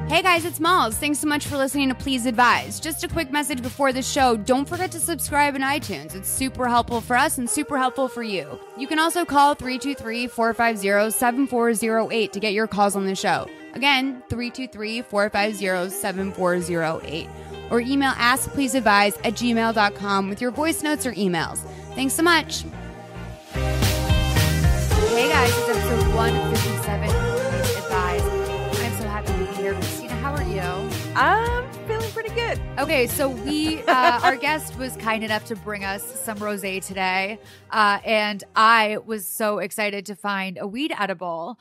Hey guys, it's Malls. Thanks so much for listening to Please Advise. Just a quick message before the show. Don't forget to subscribe in iTunes. It's super helpful for us and super helpful for you. You can also call 323-450-7408 to get your calls on the show. Again, 323-450-7408. Or email askpleaseadvise@gmail.com with your voice notes or emails. Thanks so much. Hey guys, it's episode 157 of Please Advise. I'm so happy to be here. Christina, how are you? I'm feeling pretty good. Okay, so we, our guest was kind enough to bring us some rosé today, and I was so excited to find a weed edible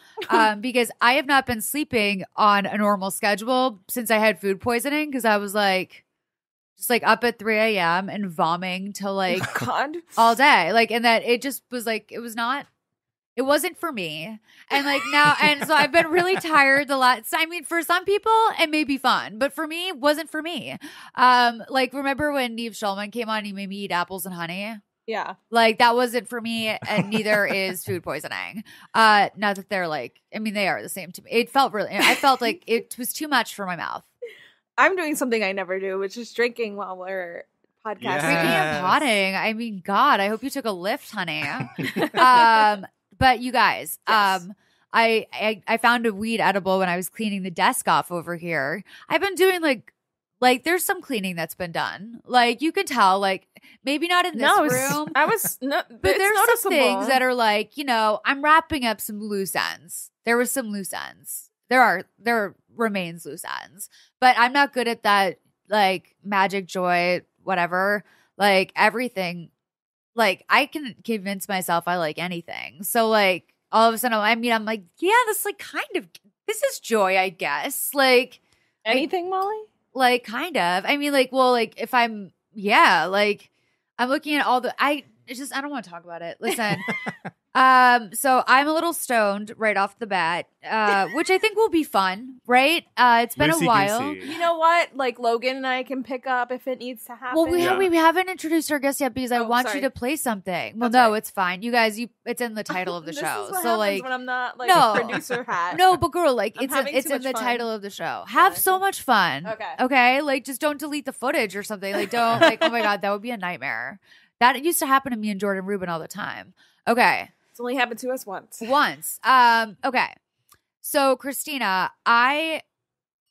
because I have not been sleeping on a normal schedule since I had food poisoning because I was like, just like up at 3 a.m. and vomiting till like all day. Like, and that it just was like, it wasn't for me. And like now, and so I've been really tired the last, I mean, for some people it may be fun, but for me, it wasn't for me. Like remember when Neve Schulman came on and he made me eat apples and honey? Yeah. Like that wasn't for me, and neither is food poisoning. Not that they're like, I mean, they are the same to me. It felt really, I felt like it was too much for my mouth. I'm doing something I never do, which is drinking while we're podcasting. Yes. Drinking and potting. I mean, God, I hope you took a lift, honey. But you guys, yes. I found a weed edible when I was cleaning the desk off over here. I've been doing like there's some cleaning that's been done. Like you can tell, like maybe not in this room. But there's some things that are like, you know, I'm wrapping up some loose ends. There was some loose ends. There remains loose ends, but I'm not good at that. Like magic, joy, whatever. Like everything. Like I can convince myself I like anything. So like all of a sudden, I'm like, yeah, this is joy, I guess. Like anything, Molly? Like kind of. I mean, like, well, like if I'm looking at all I don't want to talk about it. Listen. So I'm a little stoned right off the bat, which I think will be fun, right? It's been a while. You know what? Like Logan and I can pick up if it needs to happen. Well, we haven't introduced our guest yet because I want you to play something. Well, no, it's fine. You guys, it's in the title of the show. Is what so like, when I'm not like a producer hat. No, but girl, like it's in the title of the show. Have so much fun. Okay. Like just don't delete the footage or something. Like don't like. Oh my God, that would be a nightmare. That used to happen to me and Jordan Rubin all the time. Okay. It's only happened to us once. Okay. So, Christina, I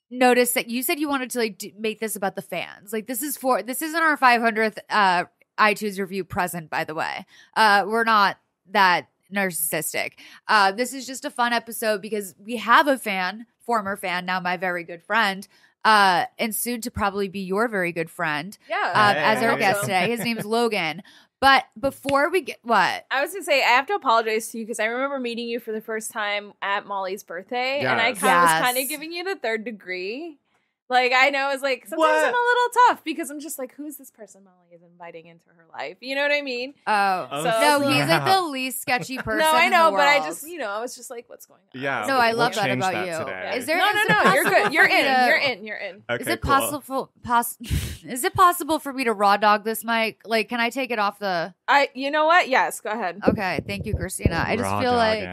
noticed that you said you wanted to like make this about the fans. Like this isn't our 500th iTunes review present, by the way. We're not that narcissistic. This is just a fun episode because we have a former fan, now my very good friend, and soon to probably be your very good friend. Yeah. As our guest today. His name is Logan. But before we get what? I was going to say, I have to apologize to you because I remember meeting you for the first time at Molly's birthday. Yes. And I was kind of giving you the third degree. Like, I know it's like, sometimes I'm a little tough because I'm just like, who's this person Molly is inviting into her life? You know what I mean? No, he's like the least sketchy person. No, I know, but I just, I was was like, what's going on? Yeah. No, I love that about you. Yeah. Is there? No, you're good. You're in. Okay, is it possible? Is it possible for me to raw dog this mic? Like, can I take it off the? You know what? Yes, go ahead. Okay, thank you, Christina. I just feel like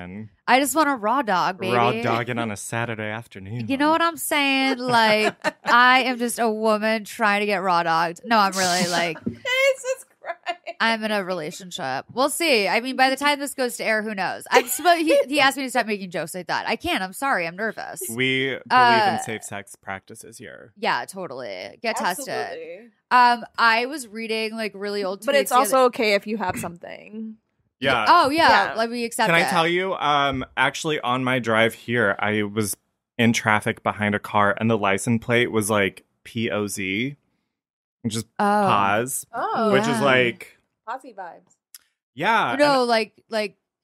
I just want a raw dog, baby. Raw dogging on a Saturday afternoon. You know what I'm saying? Like, I am just a woman trying to get raw dogged. No, I'm really like, Jesus Christ. I'm in a relationship. We'll see. I mean, by the time this goes to air, who knows? He asked me to stop making jokes like that. I can't. I'm sorry. I'm nervous. We believe in safe sex practices here. Yeah, totally. Get tested. I was reading like really old tweets. But it's also okay if you have something. Yeah. Oh, yeah. Let me accept it. Can I tell you, actually on my drive here, I was in traffic behind a car and the license plate was like POZ. Just pause. Oh. Which is like Posse vibes. Yeah. No, like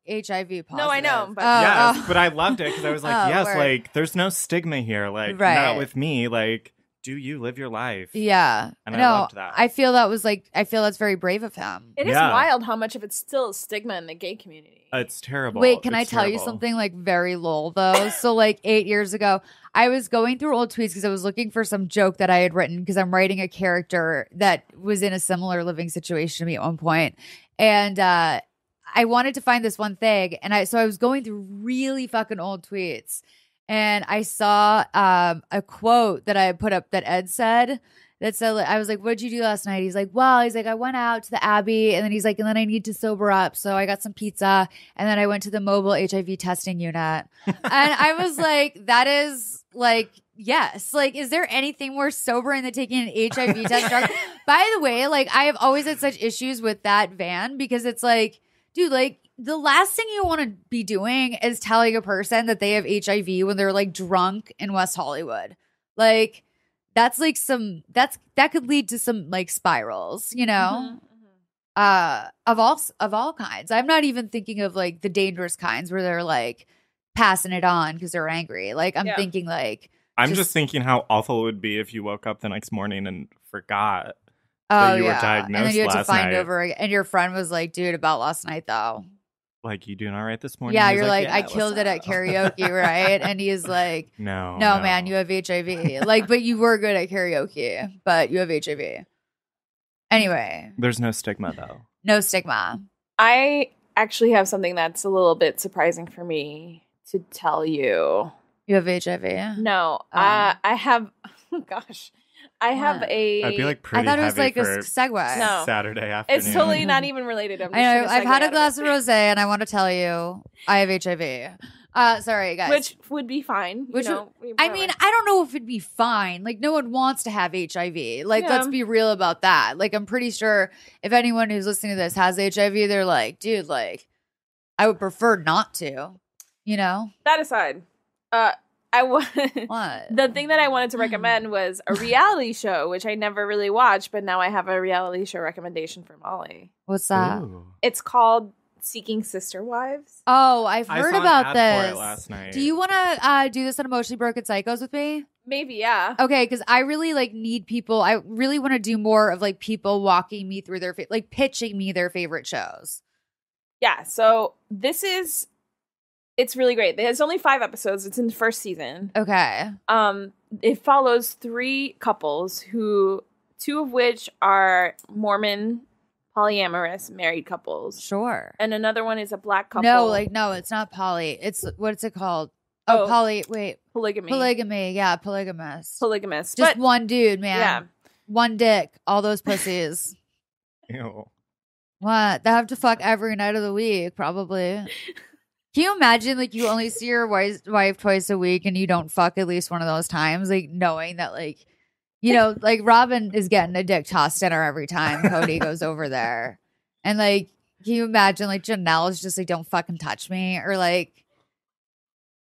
HIV positive. No, I know. But yes, but I loved it because I was like, yes, word. Like there's no stigma here. Like not with me. Like, do you live your life? Yeah. And I loved that. I feel that's very brave of him. It is wild how much of it's still stigma in the gay community. It's terrible. Wait, can I tell you something like very lol though? So like 8 years ago, I was going through old tweets because I was looking for some joke that I had written because I'm writing a character that was in a similar living situation to me at one point. And I wanted to find this one thing. And so I was going through really fucking old tweets. and I saw a quote that I put up that Ed said. That said, I was like, "What'd you do last night?" He's like, "Well," he's like, "I went out to the Abbey," and then he's like, "And then I need to sober up, so I got some pizza, and then I went to the mobile HIV testing unit." And I was like, "That is like, yes, like, is there anything more sobering than taking an HIV test?" By the way, like, I have always had such issues with that van because it's like, dude, like, the last thing you want to be doing is telling a person that they have HIV when they're like drunk in West Hollywood, like. That's like that could lead to some like spirals, you know, of all kinds. I'm not even thinking of like the dangerous kinds where they're like passing it on because they're angry. Like I'm thinking like I'm just thinking how awful it would be if you woke up the next morning and forgot that you were diagnosed and then you had to find night. over again. And your friend was like, "Dude, about last night though." Like, you doing all right this morning? Yeah, you're like, "I killed it at karaoke," right? And he's like, no, man, you have HIV. Like, but you were good at karaoke, but you have HIV. Anyway. There's no stigma, though. No stigma. I actually have something that's a little bit surprising for me to tell you. You have HIV? No. I have, oh gosh. I have a. I'd be like pretty. I thought it was like a segue. No, Saturday afternoon. It's totally not even related. I know. I've had a glass of rosé, and I want to tell you, I have HIV. Sorry, guys. Which would be fine. I mean, I don't know if it'd be fine. Like, no one wants to have HIV. Like, let's be real about that. Like, I'm pretty sure if anyone who's listening to this has HIV, they're like, dude, like, I would prefer not to. You know. That aside, what? The thing that I wanted to recommend was a reality show, which I never really watched, but now I have a reality show recommendation for Molly. What's that? Ooh. It's called Seeking Sister Wives. Oh, I've heard about this. For it last night. Do you want to do this on Emotionally Broken Psychos with me? Maybe, yeah. Okay, because I really like need people. I really want to do more of like people walking me through their like pitching me their favorite shows. Yeah, so it's really great. There's only 5 episodes. It's in the first season. Okay. It follows 3 couples who 2 of which are Mormon polyamorous married couples. Sure. And another one is a black couple. No, it's not poly. It's what's it called? Polygamy. Polygamy. Yeah, polygamous. Polygamous. Just one dude, man. Yeah. One dick. All those pussies. Ew. What? They have to fuck every night of the week, probably. Can you imagine, like, you only see your wife twice a week and you don't fuck at least one of those times? Like, knowing that, like, you know, like, Robin is getting a dick tossed in her every time Cody goes over there. And, like, can you imagine, like, Janelle's just like, "Don't fucking touch me." Or, like,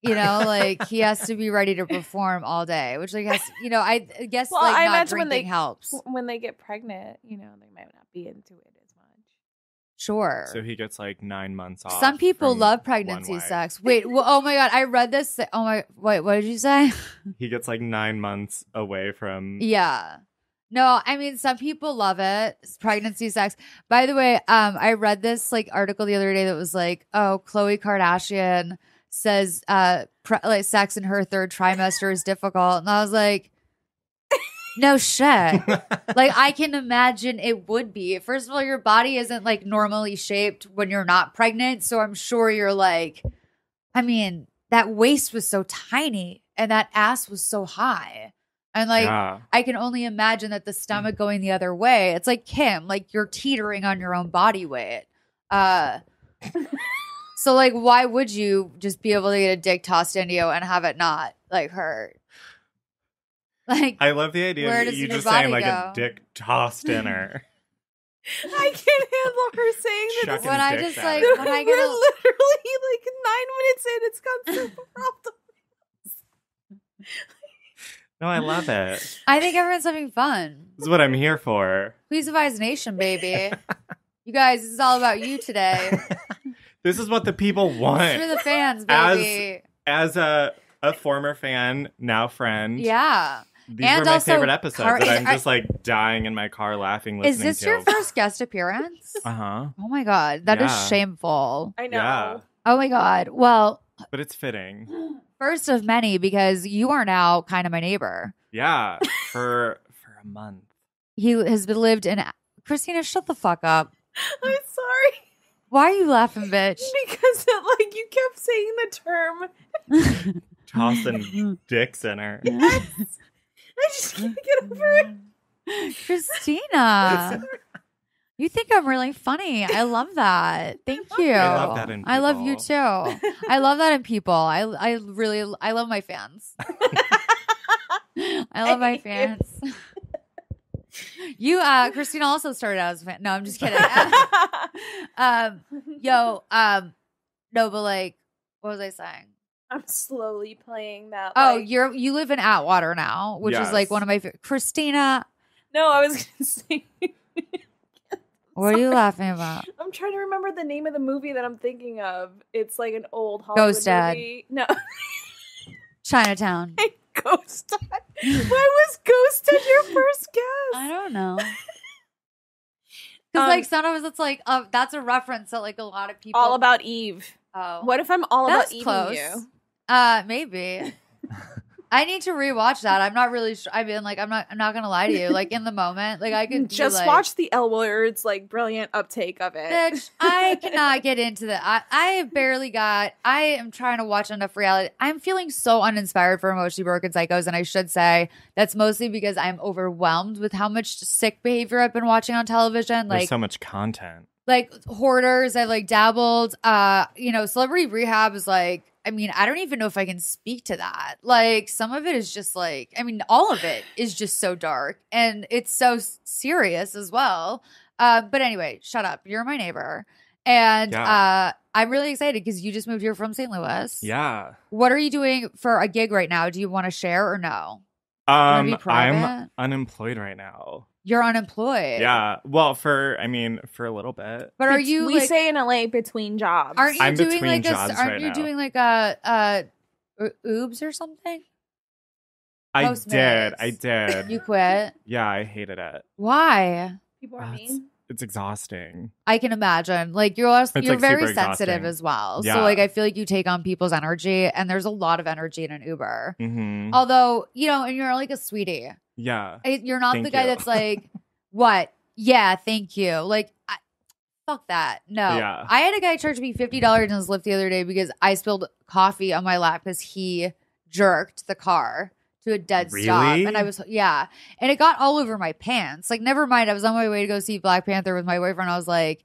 you know, like, he has to be ready to perform all day, which, like, has, you know, I guess, like, I not drinking helps. When they get pregnant, you know, they might not be into it as much. Sure. So he gets like 9 months off. Some people love pregnancy sex. Wait, oh my God. I read this. Oh my, wait, what did you say? He gets like 9 months away from. Yeah. No, I mean, some people love it. Pregnancy sex. By the way, I read this like article the other day that was like, oh, Khloe Kardashian says like sex in her 3rd trimester is difficult. And I was like, no shit. Like, I can imagine it would be. First of all, your body isn't like normally shaped when you're not pregnant. So I'm sure you're like, I mean, that waist was so tiny and that ass was so high. And like, I can only imagine that the stomach going the other way. It's like Kim, like you're teetering on your own body weight. So like, why would you just be able to get a dick tossed into you and have it not like hurt? Like, I love the idea of you just saying like a dick tossed in her. I can't handle her saying that. When I just like, when I get literally like 9 minutes in, it's gone super problem. No, I love it. I think everyone's having fun. This is what I'm here for. Please Advise Nation, baby. You guys, this is all about you today. This is what the people want. It's for the fans, baby. As a former fan, now friend. Yeah. These were my favorite episodes that I'm just like dying in my car laughing listening to. Is this your first guest appearance? Uh-huh. Oh my God. That is shameful. I know. Yeah. Oh my God. Well. But it's fitting. First of many, because you are now kind of my neighbor. Yeah. For a month. He has lived in... Christina, shut the fuck up. I'm sorry. Why are you laughing, bitch? Because like you kept saying the term. tossing dicks in her. I just can't get over it. Christina. You think I'm really funny. I love that. Thank you. I love that in people. I love you too. I love that in people. I love my fans. I love my fans. You, Christina also started out as a fan. No, I'm just kidding. No, but like, what was I saying? I'm slowly playing that. Oh, you live in Atwater now, which is like one of my Christina. No, I was gonna say. What are you laughing about? I'm trying to remember the name of the movie that I'm thinking of. It's like an old Hollywood movie. No. Chinatown. Ghost Dad. Why was Ghost Dad your first guess? I don't know. Because like sometimes it's like that's a reference that like a lot of people. All About Eve. Oh, what if I'm all about eating you? Maybe. I need to rewatch that. I'm not really sure. I mean, like, I'm not gonna lie to you. Like in the moment, like I could just watch the L Word's like brilliant uptake of it. Bitch, I cannot get into that. I am trying to watch enough reality. I'm feeling so uninspired for Emotionally Broken Psychos, and I should say that's mostly because I'm overwhelmed with how much sick behavior I've been watching on television. There's Like so much content. Like Hoarders, I've like dabbled. Celebrity Rehab is like. I mean, I don't even know if I can speak to that. Like, some of it is just like, I mean, all of it is just so dark and it's so serious as well. But anyway, shut up. You're my neighbor. And I'm really excited because you just moved here from St. Louis. Yeah. What are you doing for a gig right now? Do you want to share or no? I'm unemployed right now. You're unemployed. Yeah. Well, for a little bit. But are you? We say in LA between jobs. Aren't you I'm doing between like jobs aren't you doing like a Oobs or something? I did. You quit? Yeah, I hated it. Why? People are mean. It's exhausting. I can imagine. Like you're like very sensitive as well. Yeah. So like I feel like you take on people's energy, and there's a lot of energy in an Uber. Mm-hmm. Although and you're like a sweetie. Yeah. You're not the guy that's like, what? Yeah, thank you. Like, fuck that. No. Yeah. I had a guy charge me $50 in his Lyft the other day because I spilled coffee on my lap because he jerked the car to a dead stop. And I was, and it got all over my pants. Like, never mind. I was on my way to go see Black Panther with my boyfriend. I was like,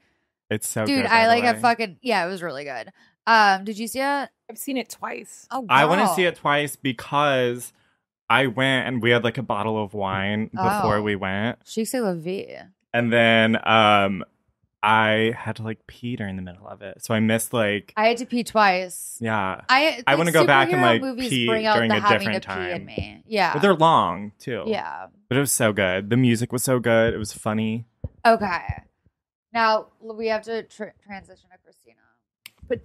it's so dude, good. I like have fucking, it was really good. Did you see it? I've seen it twice. Oh, girl. I want to see it twice because I went and we had like a bottle of wine before we went. C'est la vie. And then I had to like pee during the middle of it. So I missed like I had to pee twice. Yeah. I want to go back and like movies pee bring out during the a having different to pee time. in me. Yeah. But they're long too. Yeah. But it was so good. The music was so good. It was funny. Okay. Now we have to transition to Christina. Put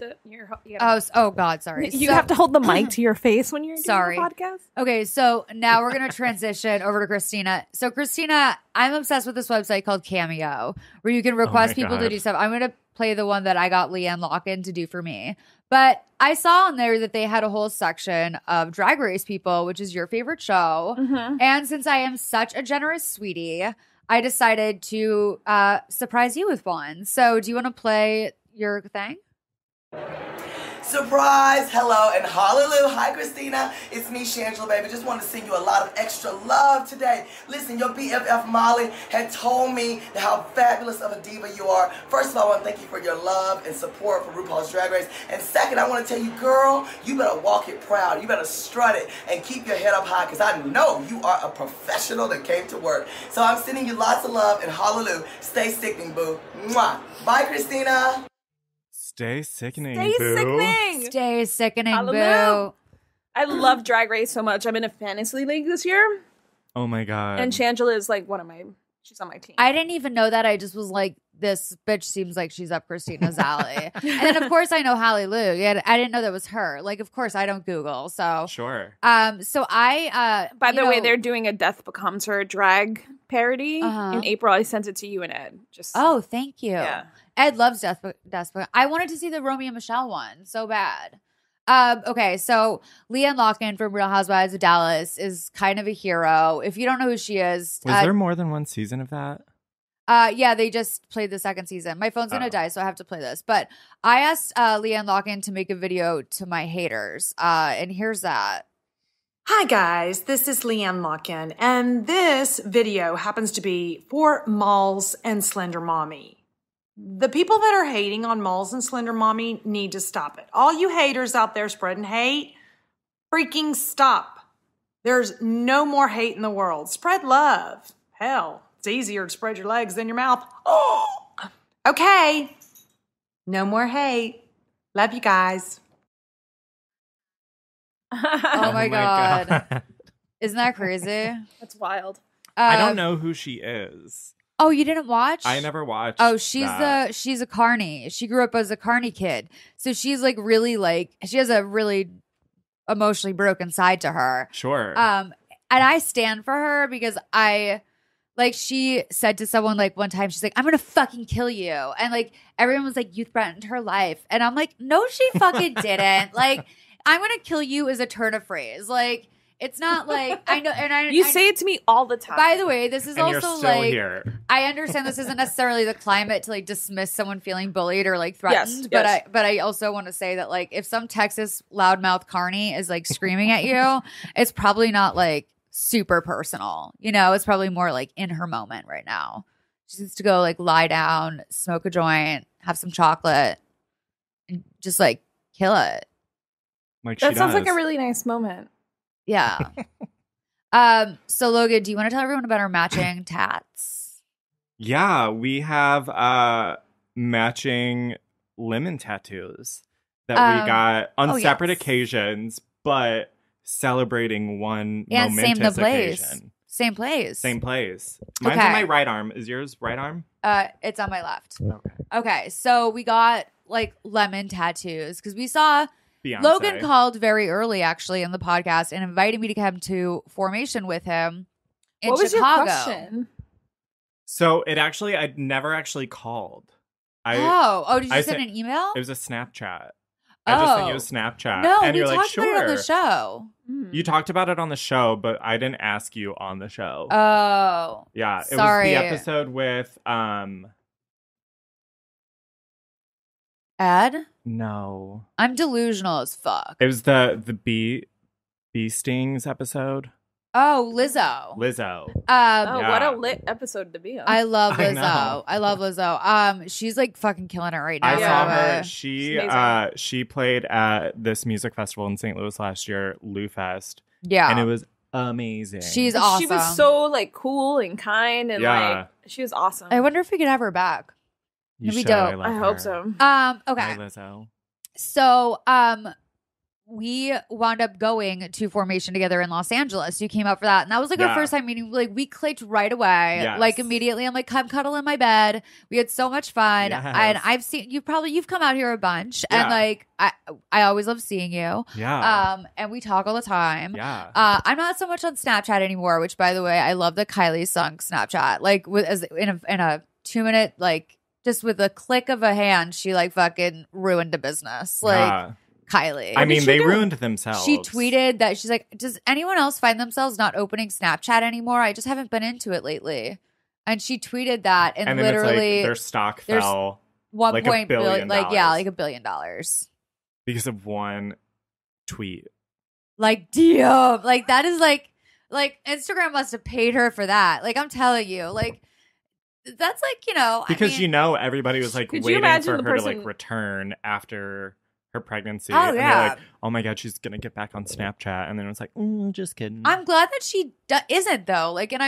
Oh God, sorry. You have to hold the mic to your face when you're doing the podcast. Okay, so now we're gonna transition over to Christina. So Christina, I'm obsessed with this website called Cameo, where you can request people to do stuff. I'm gonna play the one that I got Leanne Locken to do for me. But I saw on there that they had a whole section of Drag Race people, which is your favorite show. Mm-hmm. And since I am such a generous sweetie, I decided to surprise you with one. So do you want to play your thing? Surprise! Hello and hallelujah. Hi, Christina. It's me, Shangela, baby. Just want to send you a lot of extra love today. Listen, your BFF Molly had told me how fabulous of a diva you are. First of all, I want to thank you for your love and support for RuPaul's Drag Race. And second, I want to tell you, girl, you better walk it proud. You better strut it and keep your head up high because I know you are a professional that came to work. So I'm sending you lots of love and hallelujah. Stay sickening, boo. Mwah. Bye, Christina. Stay sickening, Stay boo. sickening. Stay sickening, Hallelujah. boo. I love Drag Race so much. I'm in a fantasy league this year. Oh my God. And Shangela is like she's on my team. I didn't even know that. I just was like, this bitch seems like she's up Christina's alley. And then of course I know Hallelujah. I didn't know that was her. Like, of course I don't Google. So sure. So I by the way, they're doing a Death Becomes Her drag parody in April. I sent it to you and Ed. Oh, thank you. Yeah. Ed loves Death. I wanted to see the Romeo and Michelle one so bad. Okay, so Leanne Locken from Real Housewives of Dallas is kind of a hero. If you don't know who she is, was there more than one season of that? Yeah, they just played the second season. My phone's gonna die, so I have to play this. But I asked Leanne Locken to make a video to my haters, and here's that. Hi guys, this is Leanne Locken, and this video happens to be for Malls and Slender Mommy. The people that are hating on Malls and Slender Mommy need to stop it. All you haters out there spreading hate, freaking stop. There's no more hate in the world. Spread love. Hell, it's easier to spread your legs than your mouth. Oh, okay. No more hate. Love you guys. Oh my God. Isn't that crazy? That's wild. I don't know who she is. Oh, you didn't watch? I never watched. Oh, she's a carny. She grew up as a carny kid. So she's like really she has a really emotionally broken side to her. Sure. And I stand for her because she said to someone like one time, she's like, I'm gonna fucking kill you. And like everyone was like, you threatened her life. And I'm like, no, she fucking didn't. Like, I'm gonna kill you is a turn of phrase. Like, it's not like I know, and I say it to me all the time. By the way, this is and also you're still like here. I understand this isn't necessarily the climate to like dismiss someone feeling bullied or like threatened, but I also want to say that like if some Texas loudmouth carny is like screaming at you, it's probably not like super personal. You know, it's probably more like in her moment right now. She needs to go like lie down, smoke a joint, have some chocolate, and just like kill it. Like that sounds like a really nice moment. Yeah. So Logan, do you want to tell everyone about our matching tats? Yeah, we have matching lemon tattoos that we got on separate occasions, but celebrating one momentous occasion. Same place. Mine's on my right arm. Is yours right arm? It's on my left. Okay. So we got like lemon tattoos because we saw Beyonce. Logan called very early, actually, in the podcast and invited me to come to Formation with him in Chicago. Your question? So I'd never actually called. Did you send an email? It was a Snapchat. I just sent you a Snapchat. No, and we you're talked like, sure. about it on the show. You talked about it on the show, but I didn't ask you on the show. Oh. Yeah. It sorry. was the episode with Ed? No. I'm delusional as fuck. It was the bee stings episode. Oh, Lizzo. What a lit episode to be on. I love Lizzo. I love Lizzo. She's like fucking killing it right now. I saw her. She played at this music festival in St. Louis last year, Lou Fest. Yeah. And it was amazing. She's awesome. She was so like cool and kind and like she was awesome. I wonder if we could have her back. You should. Dope. I hope so. Okay. Hi, Lizzo. So, we wound up going to Formation together in Los Angeles. You came out for that. And that was like our first time meeting. Like we clicked right away. Yes. Like immediately. I'm like, come cuddle in my bed. We had so much fun. Yes. And I've seen you've come out here a bunch. Yeah. And like I always love seeing you. Yeah. And we talk all the time. Yeah. I'm not so much on Snapchat anymore, which by the way, I love that Kylie sunk Snapchat. Like in a 2-minute, like just with a click of a hand, she like fucking ruined a business. Like Kylie. I mean, they ruined themselves. She tweeted that she's like, does anyone else find themselves not opening Snapchat anymore? I just haven't been into it lately. And she tweeted that and literally it's like their stock fell $1 billion. Like $1 billion. Because of one tweet. Like, damn. Like that is like Instagram must have paid her for that. Like I'm telling you, like that's like, because everybody was like waiting for her to like return after her pregnancy. Oh, and yeah. they're like, oh my God, she's going to get back on Snapchat. And then it was like, just kidding. I'm glad that she isn't though. Like, and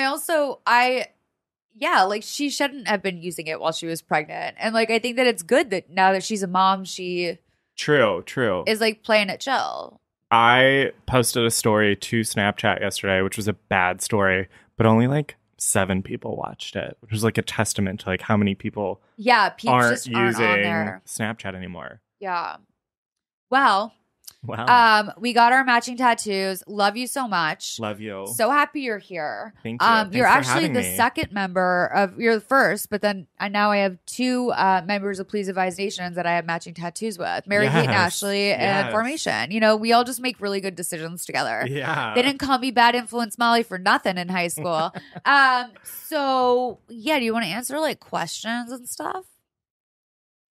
like she shouldn't have been using it while she was pregnant. And like, I think that it's good that now that she's a mom, she True. is like playing it chill. I posted a story to Snapchat yesterday, which was a bad story, but only like 7 people watched it, which was like a testament to like how many people aren't using on there. Snapchat anymore. Yeah. Well, Wow. We got our matching tattoos. Love you so much. Love you. So happy you're here. Thank you. Thanks you're for actually having the me. second member of, you're the first, but then now I have two members of Please Advise Nations that I have matching tattoos with. Mary Kate and Ashley and Formation. You know, we all just make really good decisions together. Yeah. They didn't call me Bad Influence Molly for nothing in high school. So yeah, do you want to answer like questions and stuff?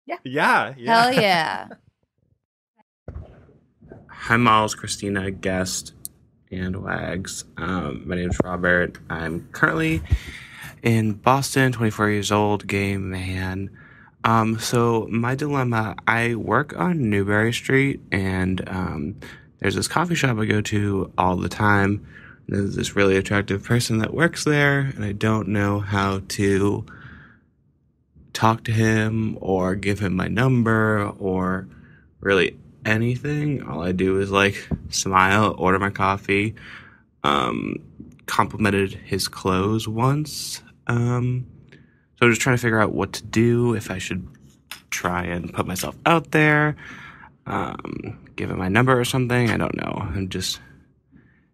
Yeah. Hell yeah. Hi, Miles, Christina, Guest, and Wags. My name is Robert. I'm currently in Boston, 24 years old, gay man. So my dilemma, I work on Newbury Street, and there's this coffee shop I go to all the time. There's this really attractive person that works there, and I don't know how to talk to him or give him my number or really anything. All I do is like smile, order my coffee. Complimented his clothes once. So I'm just trying to figure out what to do, if I should try and put myself out there, give him my number or something. I don't know. I'm just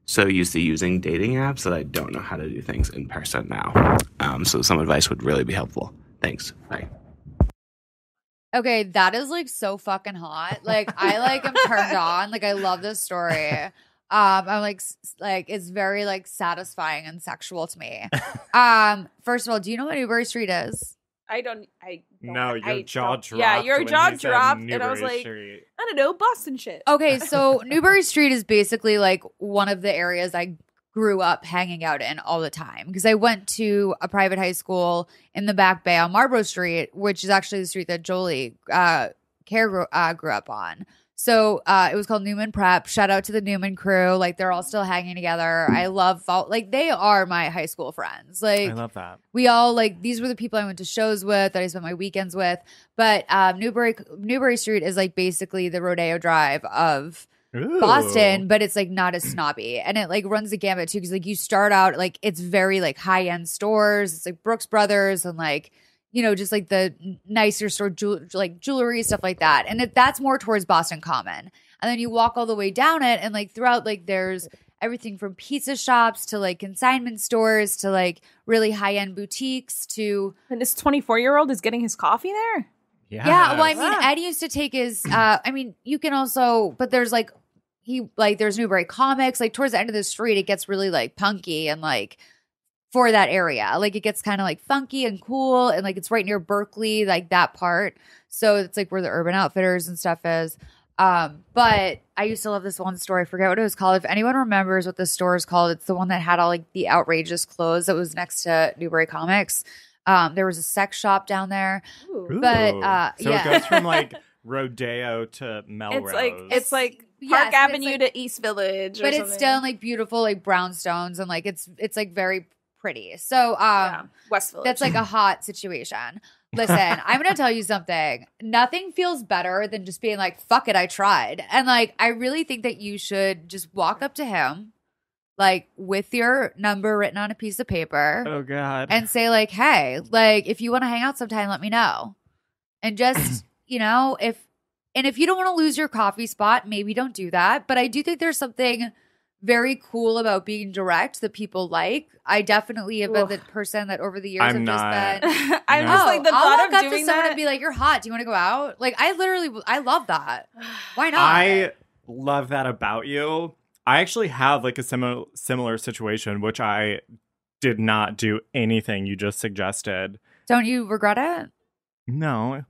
so used to using dating apps that I don't know how to do things in person now. So some advice would really be helpful. Thanks. Bye. Okay, that is like so fucking hot. Like I like am turned on. Like I love this story. I'm like it's very like satisfying and sexual to me. First of all, do you know what Newbury Street is? No, your jaw dropped. Yeah, your when jaw you said dropped, and I Newbury was like, Street. I don't know, Boston shit. Okay, so Newbury Street is basically like one of the areas I grew up hanging out in all the time because I went to a private high school in the Back Bay on Marlborough Street, which is actually the street that Jolie grew up on. So it was called Newman Prep. Shout out to the Newman crew. Like they're all still hanging together. I love like they are my high school friends. Like I love that. We all like these were the people I went to shows with, that I spent my weekends with. But Newbury Street is like basically the Rodeo Drive of Boston, but it's like not as snobby, and it like runs the gamut too because like you start out like it's very like high end stores. It's like Brooks Brothers and like you know just like the nicer store like jewelry stuff like that, and that's more towards Boston Common. And then you walk all the way down it, and like throughout like there's everything from pizza shops to like consignment stores to like really high end boutiques to. And this 24-year-old is getting his coffee there. Yeah. Well, I mean, Ed used to take his. I mean, you can also, but there's like. There's Newbury Comics, like towards the end of the street, it gets really like punky and like for that area, like it gets kind of like funky and cool. And like, it's right near Berkeley, like that part. So it's like where the Urban Outfitters and stuff is. But I used to love this one store. I forget what it was called. If anyone remembers what the store is called, it's the one that had all like the outrageous clothes that was next to Newbury Comics. There was a sex shop down there. Ooh. But so it goes from like Rodeo to Melrose. It's like Park Avenue to East Village, but it's still like beautiful, like brownstones, and like it's like very pretty. So West Village. That's like a hot situation. Listen, I'm gonna tell you something. Nothing feels better than just being like, "Fuck it, I tried." And like, I really think that you should just walk up to him, like with your number written on a piece of paper. Oh God! And say like, "Hey, like if you want to hang out sometime, let me know." And just you know if you don't want to lose your coffee spot, maybe don't do that. But I do think there's something very cool about being direct that people like. I definitely have been the person that over the years I'm just been. I'm just like the I'll thought walk of up doing to someone that and be like, "You're hot. Do you want to go out?" Like I love that. Why not? I love that about you. I actually have like a similar situation, which I did not do anything you just suggested. Don't you regret it? No.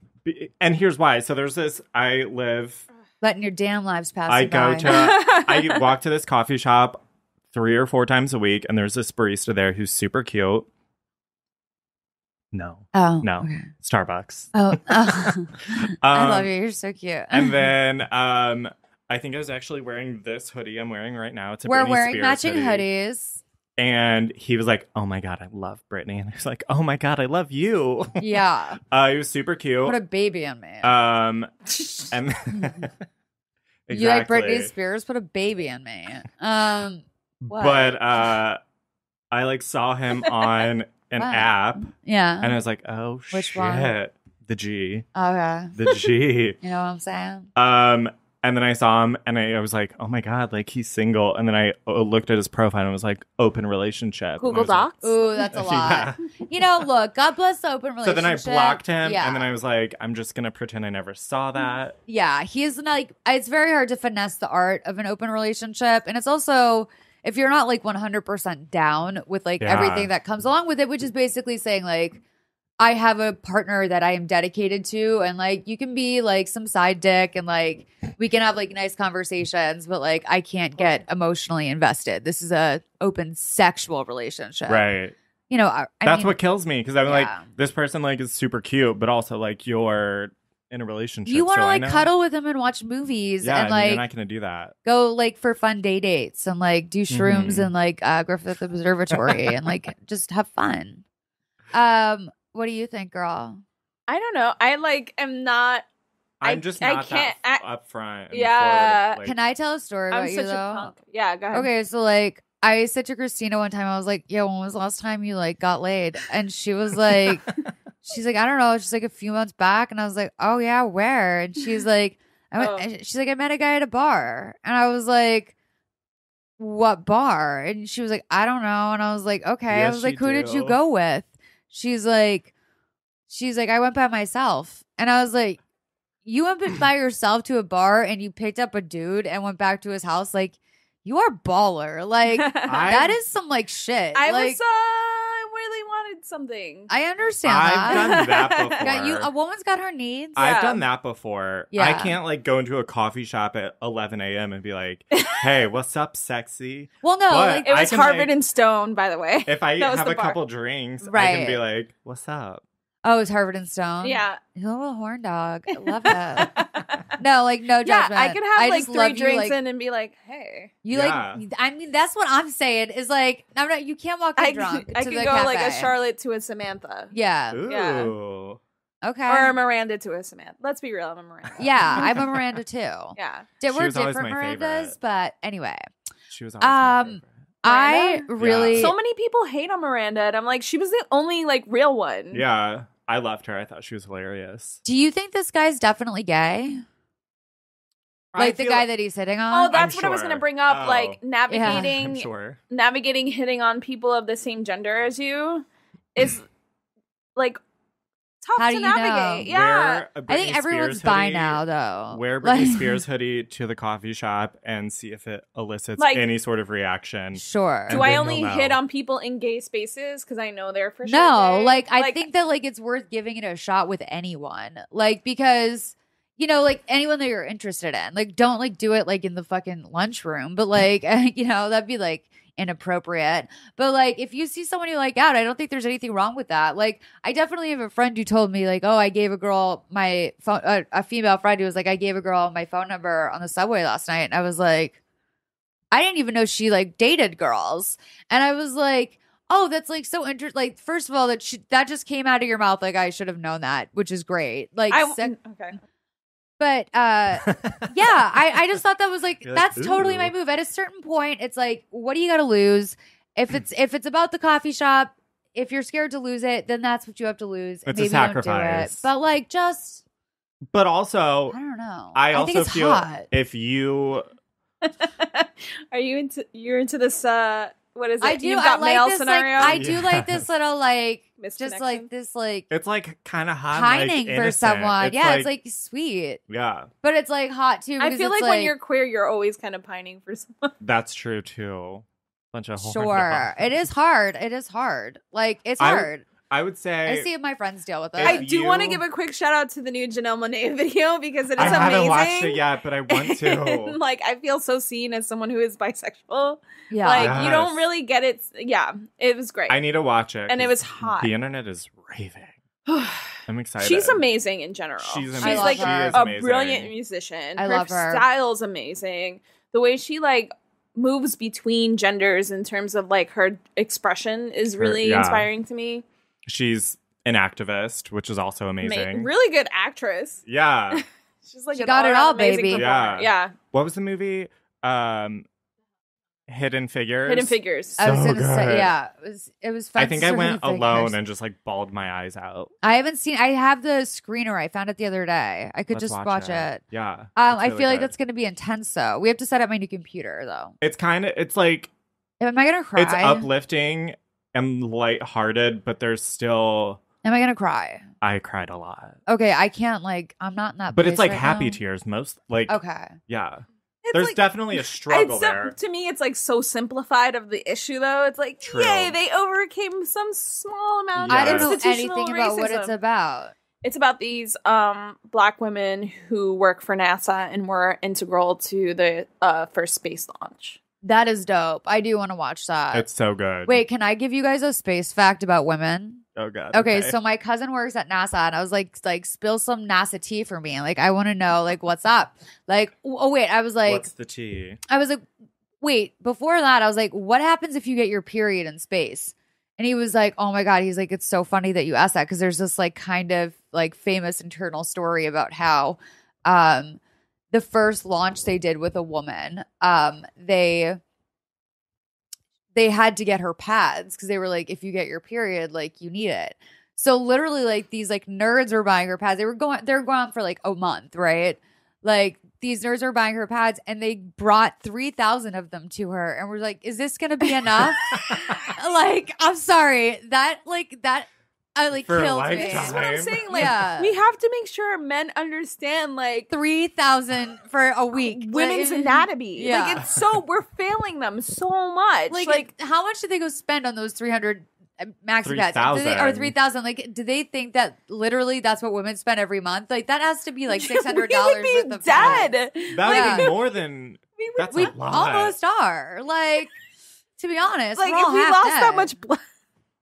And here's why. So there's this, I live. Letting your damn lives pass I you by. I walk to this coffee shop 3 or 4 times a week, and there's this barista there who's super cute. No. Oh. No. Okay. Starbucks. Oh. I love you. You're so cute. And then I think I was actually wearing this hoodie I'm wearing right now. It's a We're Britney wearing Spears matching hoodie. hoodies. And he was like, "Oh my God, I love Britney." And I was like, "Oh my God, I love you." Yeah. He was super cute. Put a baby on me. And exactly. You like Britney Spears? Put a baby on me. What? But I like saw him on an app. Yeah. And I was like, "Oh Which shit." one? The G. Okay. The G. You know what I'm saying? And then I saw him and I was like, oh my God, like he's single. And then I looked at his profile and it was like open relationship. Google Docs? Like, ooh, that's a lot. Look, God bless the open relationship. So then I blocked him and then I was like, I'm just going to pretend I never saw that. Yeah, he's like, it's very hard to finesse the art of an open relationship. And it's also, if you're not like 100% down with like everything that comes along with it, which is basically saying like, I have a partner that I am dedicated to, and like you can be like some side dick and like we can have like nice conversations, but like I can't get emotionally invested. This is a open sexual relationship. Right. That's what kills me because I'm like, this person like is super cute, but also like you're in a relationship. You want to like cuddle with him and watch movies and like you're not going to do that. Go like for fun day dates and like do shrooms and like Griffith Observatory and like just have fun. What do you think, girl? I don't know. I like am not. I'm just not that upfront. Yeah. Forward, Can I tell a story about you though? A punk. Yeah, go ahead. Okay, so like I said to Christina one time, I was like, "Yo, when was the last time you like got laid?" And she was like, "She's like, I don't know. It's just like a few months back." And I was like, "Oh yeah, where?" And she's like, "She's like, I met a guy at a bar." And I was like, "What bar?" And she was like, "I don't know." And I was like, "Okay." Yes, I was like, "Who did you go with?" She's like, I went by myself. And I was like, you went by yourself to a bar and you picked up a dude and went back to his house? Like, you are baller. Like, that is some like shit. I like, really wanted something. I understand I've done that before. A woman's got her needs. I've done that before. Yeah. I can't like go into a coffee shop at 11 a.m. and be like, hey, what's up, sexy? Well, no. Like, it was Harvard and Stone, by the way. If I have a couple drinks, I can be like, what's up? Oh, it's Harvard and Stone? Yeah. You're a little horn dog. I love it. No, like, no judgment. Yeah, I could have like 3 drinks in and be like, hey. I mean, that's what I'm saying is like, you can't walk in drunk I to could the go cafe. like a Charlotte to a Samantha. Yeah. Ooh. Yeah. Okay. Or a Miranda to a Samantha. Let's be real, I'm a Miranda. Yeah, I'm a Miranda too. Yeah. We're different Mirandas, favorite. but anyway. She was always my favorite. I really... So many people hate on Miranda, and I'm like, she was the only like real one. Yeah. I loved her. I thought she was hilarious. Do you think this guy's definitely gay? Like the guy that he's hitting on? Oh, that's what I was going to bring up. Like navigating, hitting on people of the same gender as you is like tough to navigate. Yeah. I think everyone's bi now, though. Wear Britney Spears hoodie to the coffee shop and see if it elicits any sort of reaction. Sure. Do I only hit on people in gay spaces? Because I know they're for sure No, gay? like I think that like it's worth giving it a shot with anyone. Like because, like anyone that you're interested in. Like don't like do it like in the fucking lunchroom. But like, that'd be like inappropriate. But like if you see someone you like out, I don't think there's anything wrong with that. Like I definitely have a friend who told me like, oh, I gave a girl my phone, a female friend who was like, I gave a girl my phone number on the subway last night, and I was like, I didn't even know she like dated girls. And I was like, oh, that's like so interesting. Like first of all, that just came out of your mouth. Like I should have known that, which is great. Like okay. But I just thought that was like that's totally ooh. my move. At a certain point, it's like, what do you got to lose? If it's about the coffee shop, if you're scared to lose it, then that's what you have to lose. It's Maybe a sacrifice. Don't do it. But like, just But also, I don't know. I think also it's feel hot. if you you're into this what is it? I do. You've got I like mail this. scenario. Like, I do like this little like just Misconnection? like this like it's like kind of hot, pining like, for innocent. someone. It's It's like sweet, yeah, but it's like hot too. I because feel it's like when you're queer, you're always kind of pining for someone. that's true too. Bunch of horn sure. dogs. It is hard. It is hard. Like it's hard. I would say I see my friends deal with it. I do want to give a quick shout out to the new Janelle Monáe video because it is I amazing. haven't watched it yet, but I want to. Like I feel so seen as someone who is bisexual. Yeah. Like you don't really get it. Yeah, it was great. I need to watch it, and it was hot. The internet is raving. I'm excited. She's amazing in general. She's amazing. She's like she is a amazing. brilliant musician. I love her. Style's amazing. The way she like moves between genders in terms of like her expression is really inspiring to me. She's an activist, which is also amazing. Really good actress. Yeah. She's like she got it all, baby. Yeah. Yeah. What was the movie? Hidden Figures. Hidden Figures. I was So gonna say, good. yeah, it was fun. I think I went alone and just like bawled my eyes out. I haven't seen. I have the screener. I found it the other day. I could Let's just watch it. Yeah. I feel like that's gonna be intense though. We have to set up my new computer though. It's like Am I gonna cry? it's uplifting and lighthearted, but there's still. Am I gonna cry? I cried a lot. Okay, I can't I'm not in that. But it's place like right happy now. tears most like. Okay. Yeah. It's There's like- definitely a struggle there. To me, it's like so simplified of the issue, though. It's like, True. yay, they overcame some small amount Yeah. I of don't know institutional anything about what it's racism. about. It's about these Black women who work for NASA and were integral to the first space launch. That is dope. I do want to watch that. It's so good. Wait, can I give you guys a space fact about women? Oh god. Okay, so my cousin works at NASA, and I was like, spill some NASA tea for me. Like, I want to know, like, what's up? Like, oh wait, I was like, what's the tea? I was like, wait. Before that, I was like, what happens if you get your period in space? And he was like, oh my god. He's like, it's so funny that you asked that because there's this like kind of like famous internal story about how, the first launch they did with a woman, they had to get her pads because they were like, if you get your period, like you need it. So literally, like these like nerds were buying her pads. They're going on for like a month, right? Like these nerds are buying her pads, and they brought 3,000 of them to her, and we're like, is this gonna be enough? Like, I'm sorry, that For a killed me. lifetime. That's what I'm saying. Like, Yeah. we have to make sure men understand, like, 3,000 for a week. women's Like, anatomy. Yeah. Like, it's so, we're failing them so much. Like, how much did they go spend on those 300 maxi pads? 3,000. Or 3,000? Like, do they think that literally that's what women spend every month? Like, that has to be like $600 we would be worth of dead. pads. That would be Yeah. more than that's We a lot. almost are. Like, to be honest, Like, we're all if we half lost dead. that much blood.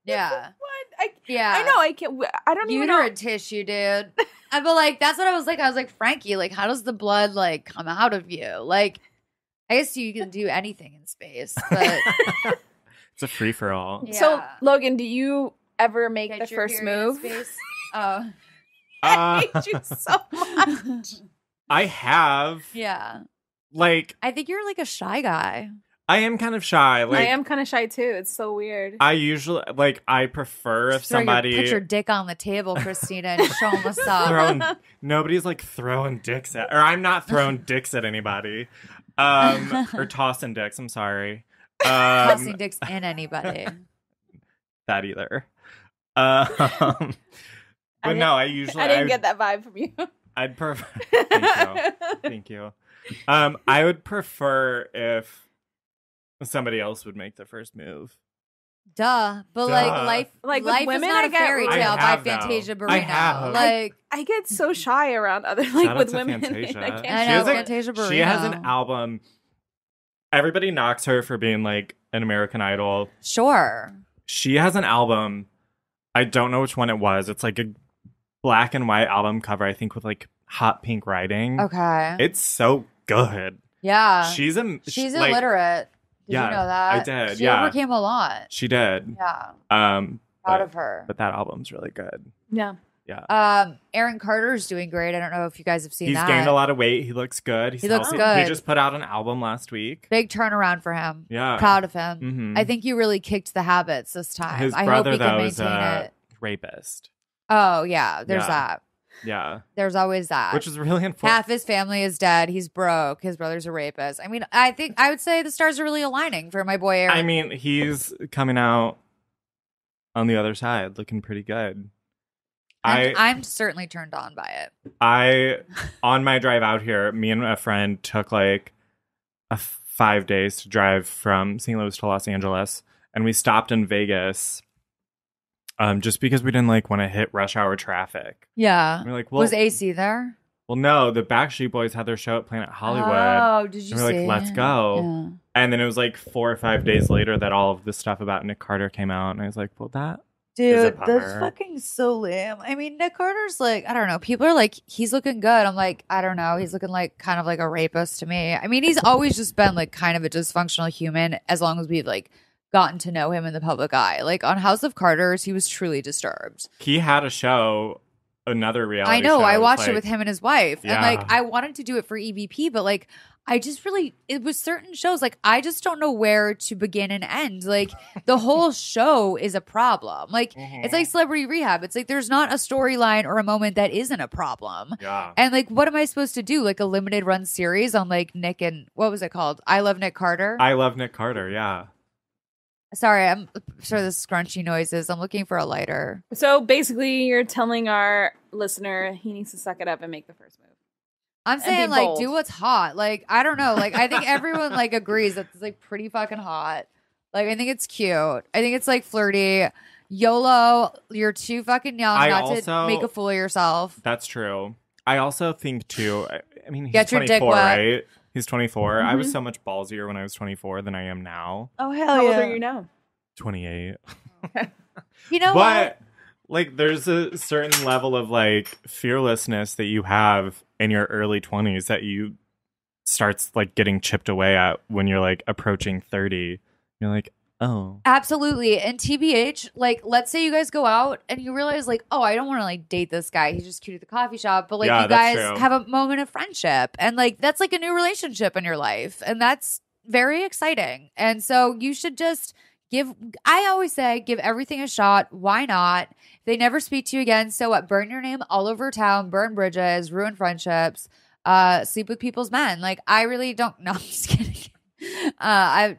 Yeah. What? Yeah. I know. I can't. I don't even know. Uterine tissue, dude. But like, that's what I was like. I was like, Frankie, like, how does the blood like come out of you? Like, I guess you can do anything in space, but It's a free for all. yeah. So, Logan, do you ever make Get the your first period in move? space? Oh, I hate you so much. I have yeah. like I think you're like a shy guy. I am kind of shy. Like I am kind of shy too. It's so weird. I usually like I prefer if Just throw somebody put your dick on the table, Christina, and show them what's up. throwing nobody's like throwing dicks at or I'm not throwing dicks at anybody. Or tossing dicks, I'm sorry. Tossing dicks in anybody. That either. But no, I usually I didn't get that vibe from you. I'd prefer Thank you. I would prefer if somebody else would make the first move. Duh. But Duh. like Like, with life women, is not I a get- fairy I tale by have, though. Fantasia I Barrino. have. Like I get so shy around other Shout like out with to women. Fantasia. I can't I She know, has a- Fantasia Barrino. She has an album. Everybody knocks her for being like an American Idol. Sure. She has an album. I don't know which one it was. It's like a black and white album cover, I think, with like hot pink writing. Okay. It's so good. Yeah. She's She's like, illiterate. Did yeah, you know that? I did, She yeah. overcame a lot. She did. Yeah. Proud Proud of her. But that album's really good. Yeah. Yeah. Aaron Carter's doing great. I don't know if you guys have seen He's that. gained a lot of weight. He looks good. He's He looks healthy. good. He just put out an album last week. Big turnaround for him. Yeah. Proud of him. Mhm. I think you really kicked the habits this time. His I brother, hope he can though, is maintain a it. rapist. Oh, yeah. There's Yeah. that. Yeah. There's always that. Which is really unfortunate. Half his family is dead. He's broke. His brother's a rapist. I mean, I think I would say the stars are really aligning for my boy Aaron. I mean, he's coming out on the other side looking pretty good. I'm certainly turned on by it. On my drive out here, me and a friend took like 5 days to drive from St. Louis to Los Angeles, and we stopped in Vegas just because we didn't like want to hit rush hour traffic. Yeah. And we're like, well, Was AC there? well, no, the Backstreet Boys had their show at Planet Hollywood. Oh, did you And we're see? like, let's go. Yeah. And then it was like 4 or 5 days later that all of this stuff about Nick Carter came out, and I was like, well, that is a Dude, bummer. that's fucking so lame. I mean, Nick Carter's like, I don't know. People are like, he's looking good. I'm like, I don't know. He's looking like kind of like a rapist to me. I mean, he's always just been like kind of a dysfunctional human as long as we've like gotten to know him in the public eye. Like on House of Carters, he was truly disturbed. He had a show, another reality I know. show. I watched like, it with him and his wife. And Yeah. like, I wanted to do it for EVP, but like, I just really, it was certain shows, like, I just don't know where to begin and end. Like, the whole show is a problem. Like, it's like Celebrity Rehab. It's like, there's not a storyline or a moment that isn't a problem. Yeah. And, like, what am I supposed to do? Like, a limited run series on, like, Nick and, what was it called? I Love Nick Carter? I Love Nick Carter, yeah. Sorry, I'm sure the scrunchy noises. I'm looking for a lighter. So, basically, you're telling our listener he needs to suck it up and make the first move. I'm saying, like, do what's hot. Like, I don't know. Like, I think everyone, like, agrees that it's, like, pretty fucking hot. Like, I think it's cute. I think it's, like, flirty. YOLO, you're too fucking young to make a fool of yourself. That's true. I also think, too, I mean, he's Get your 24, dick wet. right? He's 24. I was so much ballsier when I was 24 than I am now. Oh, hell yeah. How old are you now? 28. You know what? Like, there's a certain level of, like, fearlessness that you have in your early 20s that you starts, like, getting chipped away at when you're, like, approaching 30. You're like, oh. Absolutely. And TBH, like, let's say you guys go out and you realize, like, oh, I don't want to, like, date this guy. He's just cute at the coffee shop. But, like, you guys have a moment of friendship. And, like, that's, like, a new relationship in your life. And that's very exciting. And so you should just I always say, give everything a shot. Why not? If they never speak to you again, so what? Burn your name all over town, burn bridges, ruin friendships, sleep with people's men. Like, I really don't. No, I'm just kidding. I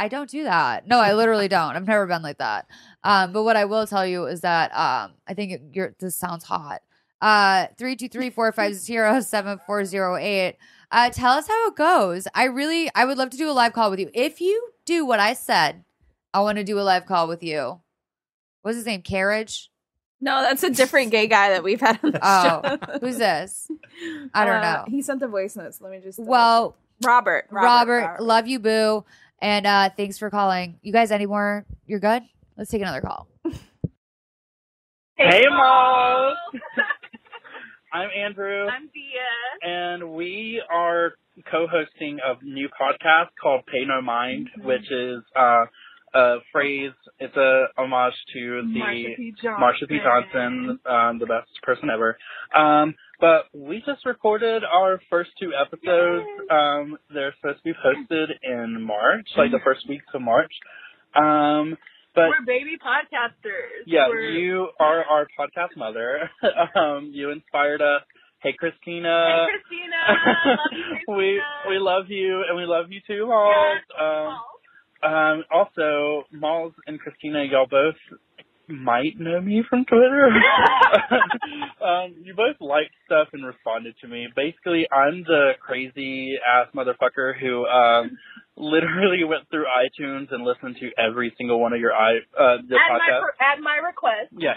don't do that. No, I literally don't. I've never been like that. But what I will tell you is that I think this sounds hot. 323-450-7408. Tell us how it goes. I would love to do a live call with you. If you do what I said, I want to do a live call with you. What's his name? Carriage? No, that's a different gay guy that we've had on the show. Who's this? I don't know. He sent the voice notes. Let me just. Robert, love you, boo. And thanks for calling. You guys, any more? You're good? Let's take another call. Hey, Mom. I'm Andrew. I'm Dia. And we are co-hosting a new podcast called Pay No Mind, which is a phrase. It's a homage to Marsha P. Johnson, the best person ever. But we just recorded our first 2 episodes. They're supposed to be posted in March, like the first weeks of March. But we're baby podcasters. Yeah, you are our podcast mother. You inspired us. Hey, Christina. Hey, Christina. Love you, Christina. We love you, and we love you too, Malls. Yes, also, Malls and Christina, y'all both might know me from Twitter. You both liked stuff and responded to me. Basically, I'm the crazy ass motherfucker who literally went through iTunes and listened to every single one of your podcasts. At my request. Yeah,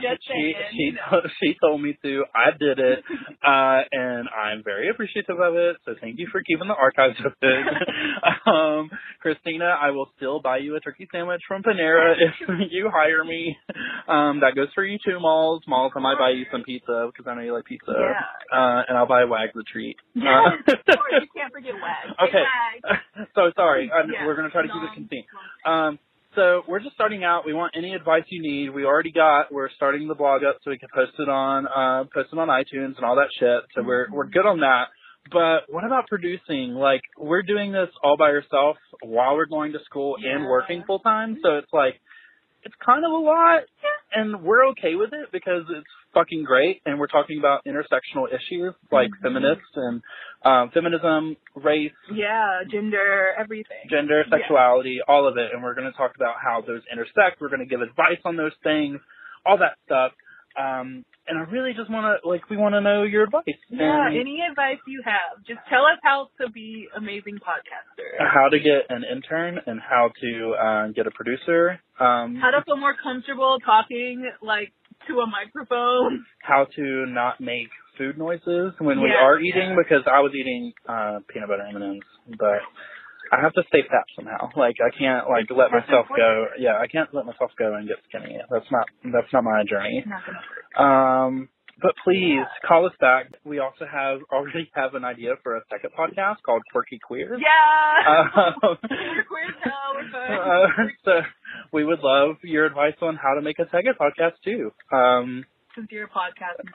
she told me to. I did it, and I'm very appreciative of it. So thank you for keeping the archives open. Christina, I will still buy you a turkey sandwich from Panera if you hire me. That goes for you too, Malls. Malls, I might buy you some pizza because I know you like pizza. Yeah. And I'll buy Wags a treat. Of course, you can't forget Wags. Okay. Wags. So sorry. Yeah. We're going to try to keep it contained. So we're just starting out. We want any advice you need. We're starting the blog up so we can post it on iTunes and all that shit. So we're good on that. But what about producing? Like, we're doing this all by ourselves while we're going to school and working full time. So it's like, it's kind of a lot, and we're okay with it because it's fucking great, and we're talking about intersectional issues like feminists and feminism, race, gender, everything, sexuality, all of it, and we're going to talk about how those intersect. We're going to give advice on those things, all that stuff. And I really just we want to know your advice. Yeah, any advice you have. Just tell us how to be amazing podcasters. How to get an intern and how to get a producer. How to feel more comfortable talking, like, to a microphone. How to not make food noises when we are eating, because I was eating peanut butter M&Ms, but I have to stay fat somehow. Like, I can't let myself go. Yeah, I can't let myself go and get skinny. That's not my journey. Not gonna work. But please call us back. We also already have an idea for a second podcast called Quirky Queers. Yeah. We're queers now. We're fun. So we would love your advice on how to make a second podcast too. Since you're a podcast.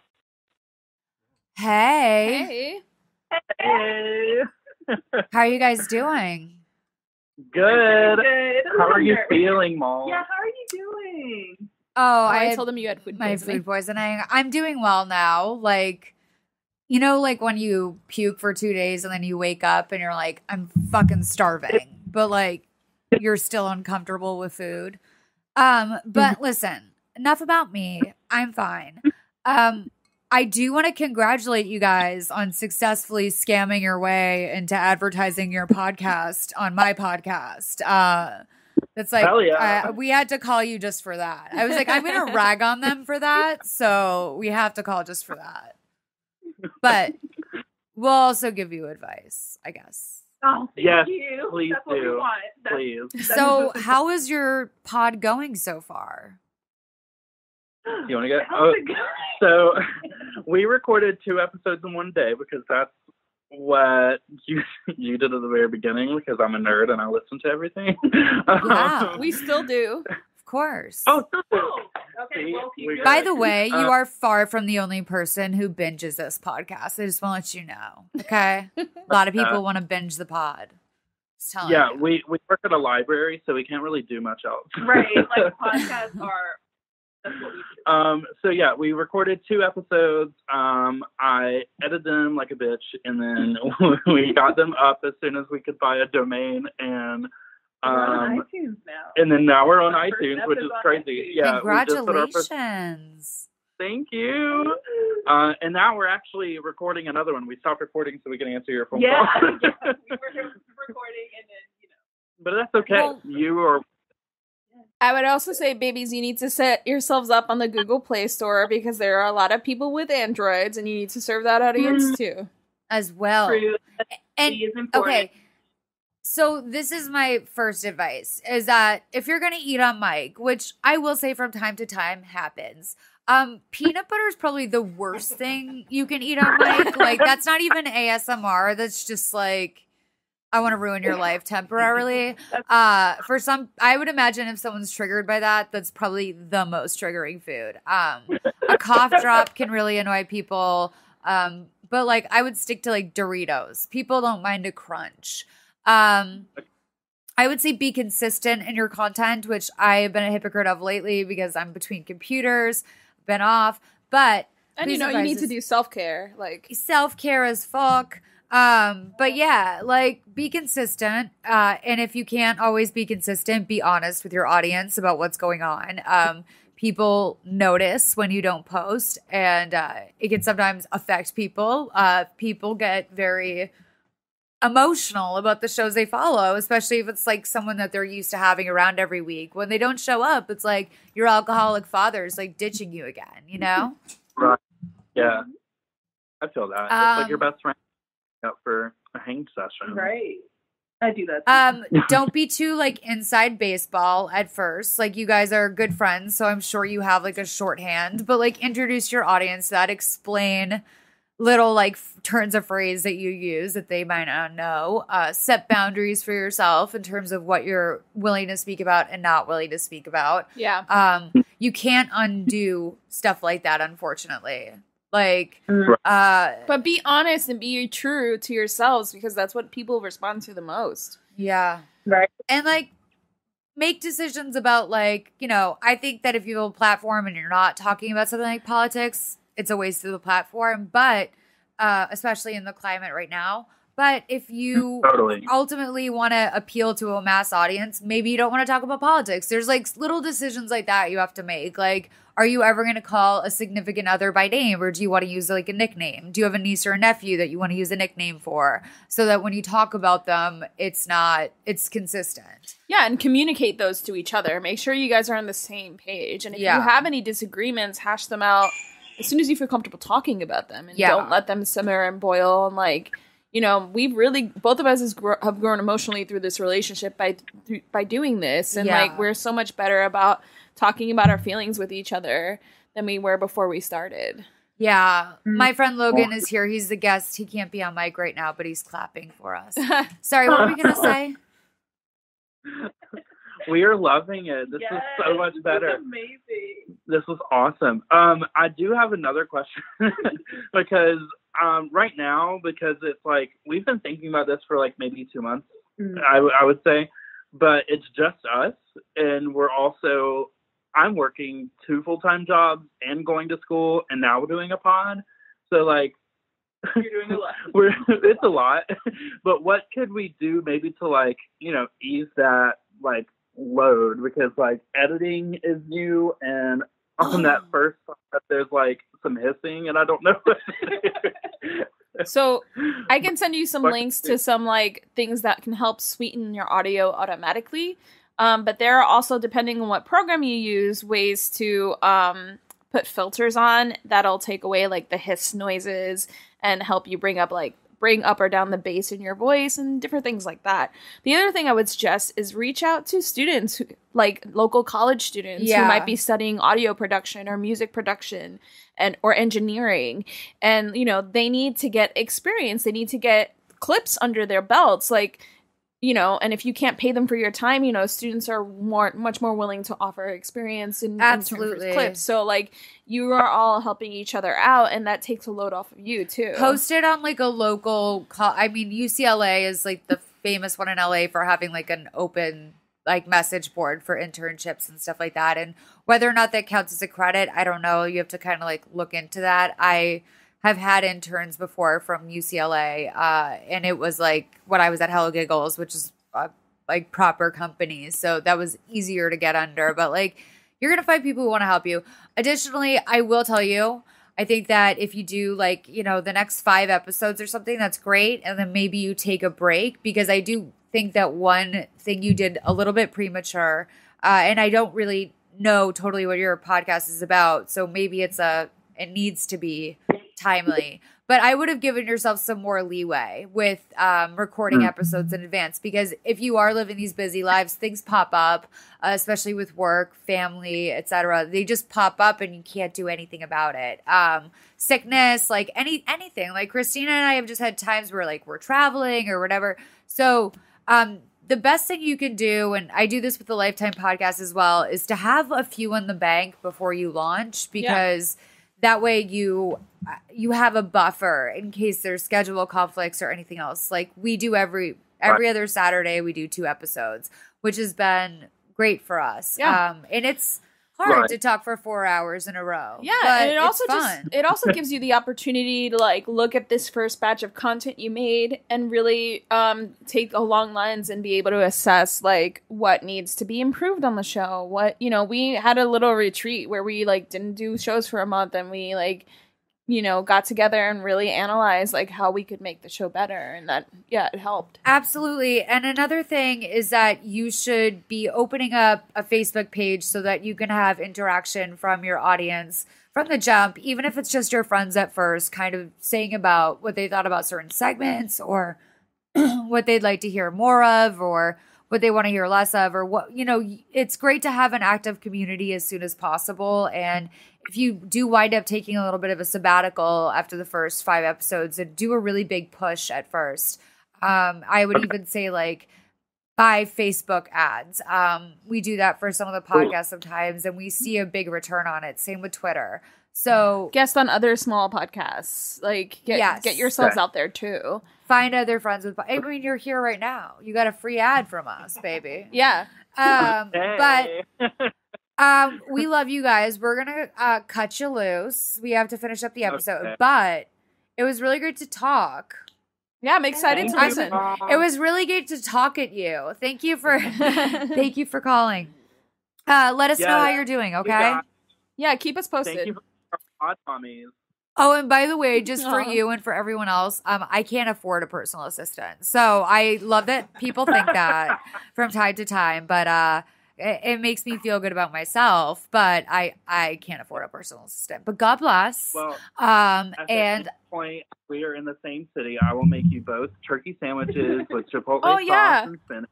Hey. Hey. How are you guys doing? Good. Good. How are you feeling, Mom? Yeah, how are you doing? Oh, I told them you had food poisoning. I'm doing well now. Like, you know, like when you puke for 2 days and then you wake up and you're like, I'm fucking starving, but like you're still uncomfortable with food. But listen, enough about me. I'm fine. I do want to congratulate you guys on successfully scamming your way into advertising your podcast on my podcast. That's like, hell yeah. We had to call you just for that. I was like, I'm going to rag on them for that. So we have to call just for that. But we'll also give you advice, I guess. Oh, yes, you. Please That's what we do. want. Please. So how is your pod going so far? You want to get? How's it going? So we recorded 2 episodes in one day because that's what you did at the very beginning, because I'm a nerd and I listen to everything. Yeah, We still do. of course. Oh, Okay, well, keep By the way, you are far from the only person who binges this podcast. I just want to let you know. Okay? A lot of people want to binge the pod. Just telling yeah, you. we work at a library, so we can't really do much else. Right, like podcasts are. That's what we do. So yeah, we recorded 2 episodes. I edited them like a bitch, and then we got them up as soon as we could buy a domain, and We're on iTunes now. and then now we're on Our first iTunes, which is episode on crazy. iTunes. Yeah, we just put our first- Congratulations. Thank you. And now we're actually recording another one. We stopped recording so we can answer your phone Yeah, call. we were recording and then, But that's okay. Well- You are. I would also say, babies, you need to set yourselves up on the Google Play Store because there are a lot of people with Androids and you need to serve that audience too. As well. True. And Is important. okay. So this is my first advice, is that if you're going to eat on mic, which I will say from time to time happens, peanut butter is probably the worst thing you can eat on mic. Like, that's not even ASMR. That's just like, I want to ruin your life temporarily. For some, I would imagine if someone's triggered by that, that's probably the most triggering food. A cough drop can really annoy people. But like, I would stick to like Doritos. People don't mind a crunch. I would say be consistent in your content, which I have been a hypocrite of lately because I'm between computers, been off. But And you need to do self-care. Like self-care as fuck. But yeah, like be consistent. And if you can't always be consistent, be honest with your audience about what's going on. People notice when you don't post, and it can sometimes affect people. People get very emotional about the shows they follow, especially if it's like someone that they're used to having around every week. When they don't show up, it's like your alcoholic father's like ditching you again, you know? Right. Yeah. I feel that. It's like your best friend out for a hang session. Right. I do that too. Don't be too like inside baseball at first. Like, you guys are good friends, so I'm sure you have like a shorthand, but like introduce your audience to that, explain little like turns of phrase that you use that they might not know. Set boundaries for yourself in terms of what you're willing to speak about and not willing to speak about. yeah. You can't undo stuff like that, unfortunately. Like, But be honest and be true to yourselves because that's what people respond to the most. yeah. Right. And like, make decisions about like, you know, I think that if you have a platform and you're not talking about something like politics, it's a waste of the platform, but especially in the climate right now. But if you ultimately want to appeal to a mass audience, maybe you don't want to talk about politics. There's like little decisions like that you have to make. Like, are you ever going to call a significant other by name, or do you want to use like a nickname? Do you have a niece or a nephew that you want to use a nickname for, so that when you talk about them, it's consistent? Yeah, and communicate those to each other. Make sure you guys are on the same page. And if you have any disagreements, hash them out as soon as you feel comfortable talking about them, and don't let them simmer and boil. And like, you know, we've really, both of us have grown emotionally through this relationship by doing this. And like, we're so much better about talking about our feelings with each other than we were before we started. Yeah. My friend Logan is here. He's the guest. He can't be on mic right now, but he's clapping for us. Sorry, what were we going to say? We are loving it. This is so much better. This is amazing. This was awesome. I do have another question because right now, because it's like we've been thinking about this for like maybe 2 months, I would say, but it's just us, and I'm working 2 full-time jobs and going to school, and now we're doing a pod, so like you're doing a lot. It's a lot, but what could we do maybe to like ease that like load, because like editing is new, and on that first part, there's like some hissing, and I don't know. So I can send you some links to some like things that can help sweeten your audio automatically. But there are also, depending on what program you use, ways to put filters on that'll take away like the hiss noises and help you bring up or down the bass in your voice and different things like that. The other thing I would suggest is reach out to students, like local college students who might be studying audio production or music production or engineering. And, they need to get experience. They need to get clips under their belts. Like, and if you can't pay them for your time, students are much more willing to offer experience in terms of clips. So like you are all helping each other out, and that takes a load off of you too. Post it on like a local, UCLA is like the famous one in LA for having like an open like message board for internships and stuff like that. And whether or not that counts as a credit, I don't know. You have to kind of like look into that. I have had interns before from UCLA, and it was like when I was at Hello Giggles, which is like proper companies. So that was easier to get under. But like you're going to find people who want to help you. Additionally, I will tell you, I think that if you do like, the next 5 episodes or something, that's great. And then maybe you take a break, because I do think that one thing you did a little bit premature, and I don't really know totally what your podcast is about. So maybe it needs to be timely, but I would have given yourself some more leeway with recording episodes in advance, because if you are living these busy lives, things pop up, especially with work, family, etc. They just pop up and you can't do anything about it. Sickness, like anything. Like Christina and I have just had times where like we're traveling or whatever. So the best thing you can do, and I do this with the Lifetime podcast as well, is to have a few in the bank before you launch, because that way you have a buffer in case there's schedule conflicts or anything else. Like we do every other Saturday, we do 2 episodes, which has been great for us. And it's hard to talk for 4 hours in a row. Yeah, and it also gives you the opportunity to like look at this first batch of content you made and really take a long lens and be able to assess like what needs to be improved on the show. What we had a little retreat where we like didn't do shows for a month, and we like got together and really analyzed like how we could make the show better, and that it helped. Absolutely. And another thing is that you should be opening up a Facebook page so that you can have interaction from your audience from the jump, even if it's just your friends at first, kind of saying about what they thought about certain segments, or what they'd like to hear more of, or what they want to hear less of, or what, it's great to have an active community as soon as possible. And if you do wind up taking a little bit of a sabbatical after the first 5 episodes, and do a really big push at first, I would even say like buy Facebook ads. We do that for some of the podcasts sometimes, and we see a big return on it. Same with Twitter. So guest on other small podcasts, like get yourselves out there too. Find other friends with. I mean, you're here right now. You got a free ad from us, baby. Yeah. But we love you guys. We're gonna cut you loose. We have to finish up the episode, but it was really great to talk. Yeah, I'm excited to listen. It was really good to talk at you. Thank you for calling. Let us know how you're doing. Okay. Yeah, keep us posted. Thank you for our Tommies. Oh, and by the way, just for you and for everyone else, I can't afford a personal assistant. So I love that people think that from time to time, but it makes me feel good about myself. But I can't afford a personal assistant. But God bless. Well, at this point, we are in the same city. I will make you both turkey sandwiches with chipotle sauce and spinach,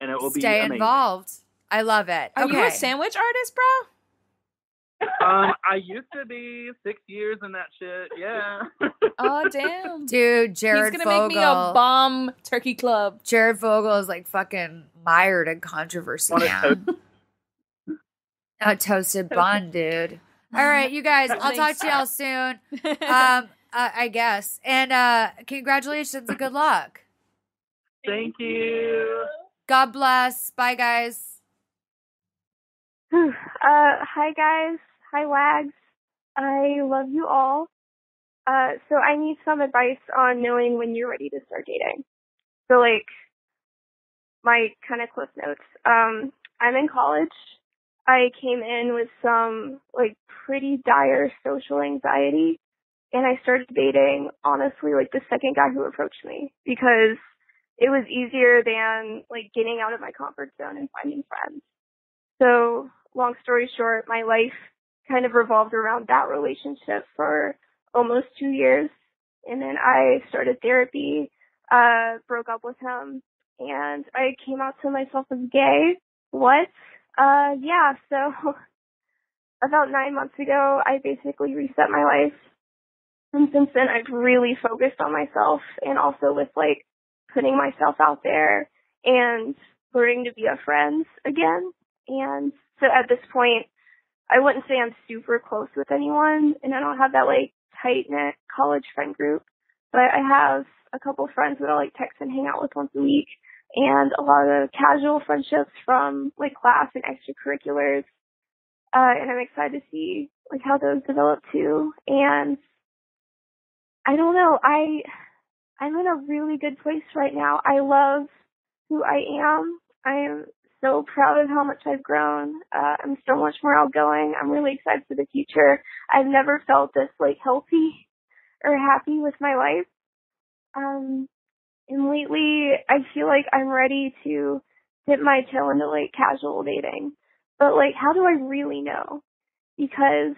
and it will be amazing. Stay involved. I love it. Are you a sandwich artist, bro? I used to be 6 years in that shit. Yeah. Oh damn, dude! Jared He's gonna make me a bomb turkey club. Jared Fogle is like fucking mired in controversy now. A toasted bun, dude. All right, you guys. I'll talk to y'all soon. I guess. And congratulations and good luck. Thank you. God bless. Bye, guys. Hi, guys. Hi, Wags. I love you all. So I need some advice on knowing when you're ready to start dating. So, like, my kind of cliff notes. I'm in college. I came in with some, like, pretty dire social anxiety, and I started dating, honestly, like, the second guy who approached me, because it was easier than, like, getting out of my comfort zone and finding friends. So, long story short, my life kind of revolved around that relationship for almost 2 years, and then I started therapy, broke up with him, and I came out to myself as gay. What? Yeah, so about 9 months ago, I basically reset my life. And since then, I've really focused on myself and also with, like, putting myself out there and learning to be a friend again. And so at this point, I wouldn't say I'm super close with anyone, and I don't have that, like, tight-knit college friend group, but I have a couple friends that I, like, text and hang out with once a week, and a lot of casual friendships from, like, class and extracurriculars, and I'm excited to see, like, how those develop too. And I don't know, I'm in a really good place right now. I love who I am. I am so proud of how much I've grown. I'm so much more outgoing. I'm really excited for the future. I've never felt this, like, healthy or happy with my life. And lately, I feel like I'm ready to dip my toe into, like, casual dating. But, like, how do I really know? Because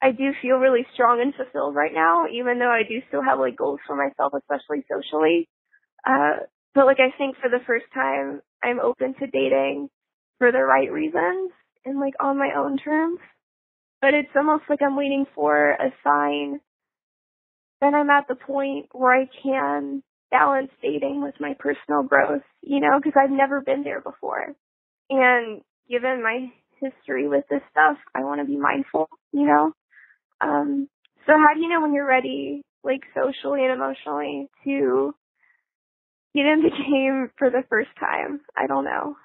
I do feel really strong and fulfilled right now, even though I do still have, like, goals for myself, especially socially. But, like, I think for the first time, I'm open to dating for the right reasons and, like, on my own terms. But it's almost like I'm waiting for a sign that I'm at the point where I can balance dating with my personal growth, you know, because I've never been there before. And given my history with this stuff, I want to be mindful, you know. So how do you know when you're ready, like, socially and emotionally, to get in the game for the first time? I don't know.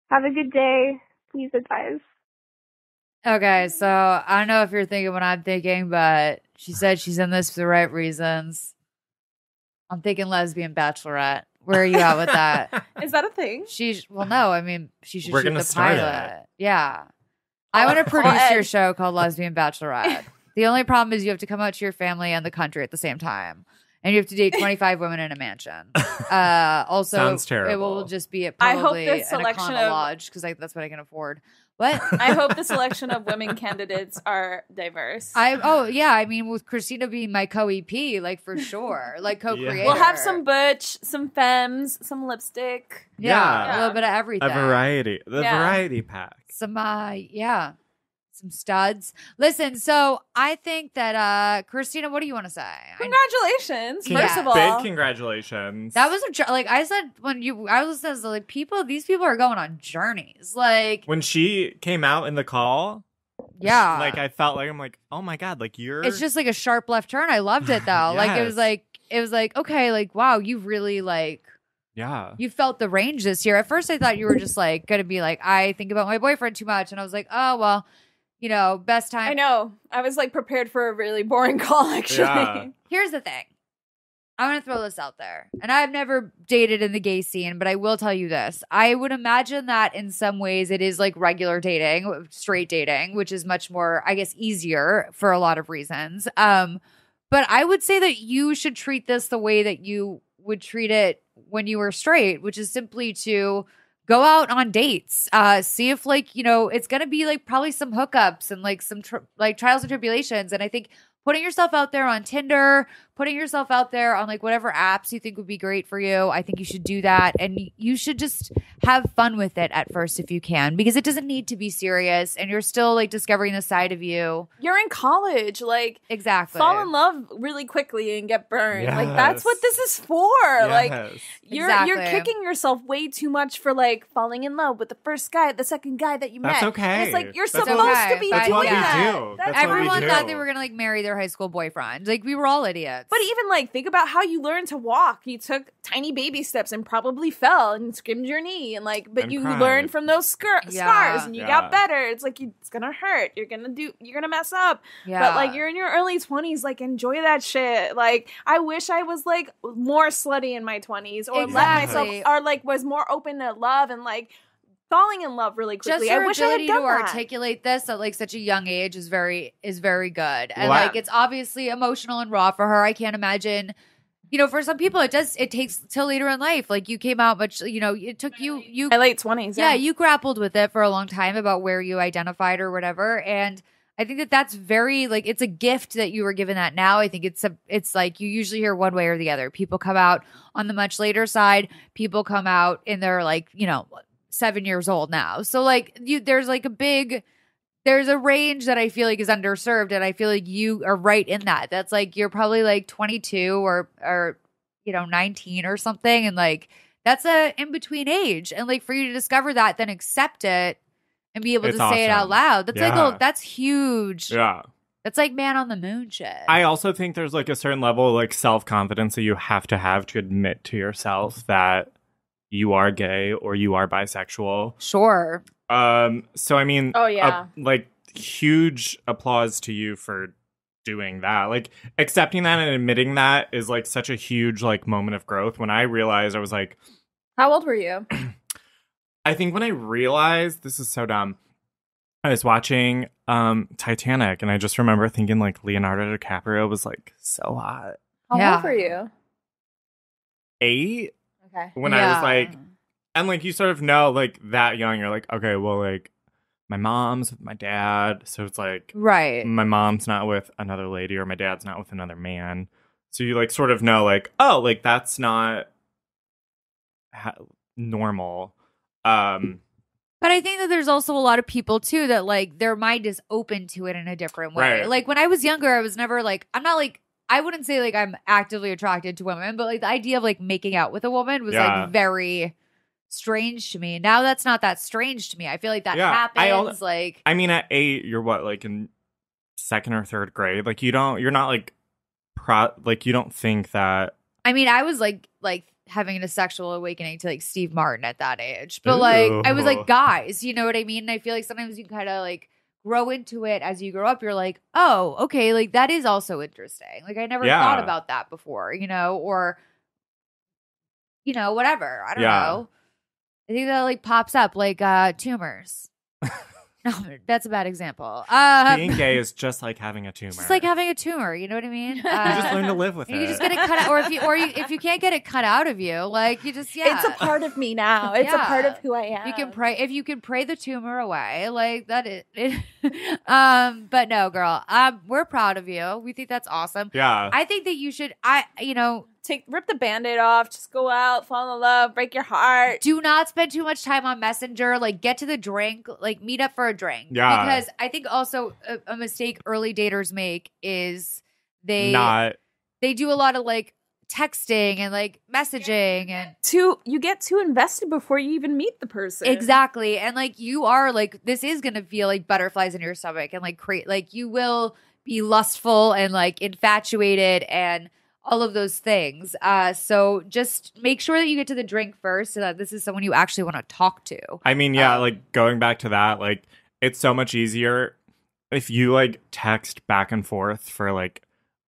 Have a good day. Please advise. Okay, so I don't know if you're thinking what I'm thinking, but she said she's in this for the right reasons. I'm thinking lesbian bachelorette. Where are you at with that? Is that a thing? Well, no. I mean, she should shoot the pilot. It. Yeah. I want to produce your show called Lesbian Bachelorette. The only problem is you have to come out to your family and the country at the same time. And you have to date 25 women in a mansion. Also, sounds terrible. It will just be probably an Econo Lodge because that's what I can afford. What? I hope the selection of women candidates are diverse. I mean, with Christina being my co-EP, like, for sure, like, co-creator. Yeah. We'll have some butch, some femmes, some lipstick. Yeah, a little bit of everything. A variety, variety pack. Some some studs. Listen, so I think that Christina, what do you want to say? Congratulations, first of all. Big congratulations. That was like I said like these people are going on journeys. Like when she came out in the call, yeah, like I felt like I'm like, oh my god, like you're. It's just like a sharp left turn. I loved it though. Yes. Like it was like okay, like wow, you really like. Yeah. You felt the range this year. At first, I thought you were just like going to be like, I think about my boyfriend too much, and I was like, oh well. You know, best time. I know. I was like prepared for a really boring call, actually. Yeah. Here's the thing. I'm going to throw this out there. And I've never dated in the gay scene, but I will tell you this. I would imagine that in some ways it is like regular dating, straight dating, which is much more, I guess, easier for a lot of reasons. But I would say that you should treat this the way that you would treat it when you were straight, which is simply to go out on dates, see if like, you know, it's going to be like probably some hookups and like some like trials and tribulations. And I think putting yourself out there on Tinder, putting yourself out there on like whatever apps you think would be great for you. I think you should do that. And you should just have fun with it at first if you can, because it doesn't need to be serious and you're still like discovering the side of you. You're in college. Like, exactly. Fall in love really quickly and get burned. Yes. Like, that's what this is for. Yes. Like, you're kicking yourself way too much for like falling in love with the first guy, the second guy that you met. That's okay. And it's like, you're That's supposed to be That's doing what that. we do. That's Everyone do. thought they were going to like marry their high school boyfriend. Like, we were all idiots. But even like, think about how you learned to walk. You took tiny baby steps and probably fell and skimmed your knee, and like, but you learned from those scars and you got better. It's like it's gonna hurt. You're gonna mess up. Yeah. But like, you're in your early 20s. Like, enjoy that shit. Like, I wish I was like more slutty in my 20s, or let myself, or like was more open to love and like falling in love really quickly. Just your I wish I had ability done to that. articulate this at like such a young age is very good. And Well, like, it's obviously emotional and raw for her. I can't imagine, you know, for some people it takes till later in life. Like, you came out much, you know, it took you my late 20s. Yeah, you grappled with it for a long time about where you identified or whatever. And I think that's very, like, it's a gift that you were given that now. I think it's like you usually hear one way or the other. People come out on the much later side. People come out in their, like, you know, 7 years old now. So like there's a range that I feel like is underserved, and I feel like you are right in that. That's like, you're probably like 22 or you know, 19 or something, and like that's a in between age, and like for you to discover that, then accept it and be able to say it out loud. That's like that's huge. Yeah. That's like man on the moon shit. I also think there's like a certain level of like self-confidence that you have to admit to yourself that you are gay or you are bisexual. Sure. So I mean, like huge applause to you for doing that. Like, accepting that and admitting that is like such a huge like moment of growth. When I realized, I was like, how old were you? I think when I realized, this is so dumb, I was watching Titanic, and I just remember thinking like Leonardo DiCaprio was like so hot. How old were you? 8. Okay. When I was like, and like, you sort of know, like, that young, you're like, okay, well, like, my mom's with my dad, so it's like, right, my mom's not with another lady, or my dad's not with another man, so you like sort of know, like, oh, like, that's not normal. But I think that there's also a lot of people too that like their mind is open to it in a different way. Right. Like, when I was younger, I was never like, I'm not like, I wouldn't say like I'm actively attracted to women, but like the idea of like making out with a woman was like very strange to me. Now that's not that strange to me. I feel like that happens. I mean, at 8, you're what, like in 2nd or 3rd grade? Like, you're not like you don't think that. I mean, I was like having a sexual awakening to like Steve Martin at that age, but like I was like, guys, you know what I mean? And I feel like sometimes you kind of like grow into it as you grow up. You're like, oh, okay, like that is also interesting. Like, I never thought about that before, you know, or, you know, whatever. I don't know. I think that like pops up like tumors. No, that's a bad example. Being gay is just like having a tumor. It's like having a tumor. You know what I mean? You just learn to live with it. You just get it cut out, or if you can't get it cut out of you, like you just It's a part of me now. It's a part of who I am. You can pray if you can pray the tumor away, like that. But no, girl, we're proud of you. We think that's awesome. Yeah, I think that you should. Rip the Band-Aid off, just go out, fall in love, break your heart. Do not spend too much time on Messenger. Like, get to the drink, like meet up for a drink. Yeah. Because I think also a mistake early daters make is they do a lot of like texting and like messaging, and you get too invested before you even meet the person. Exactly. And like, you are like, this is going to feel like butterflies in your stomach, and like like you will be lustful and like infatuated and all of those things. So just make sure that you get to the drink first, so that this is someone you actually want to talk to. I mean, like going back to that, like it's so much easier if you like text back and forth for like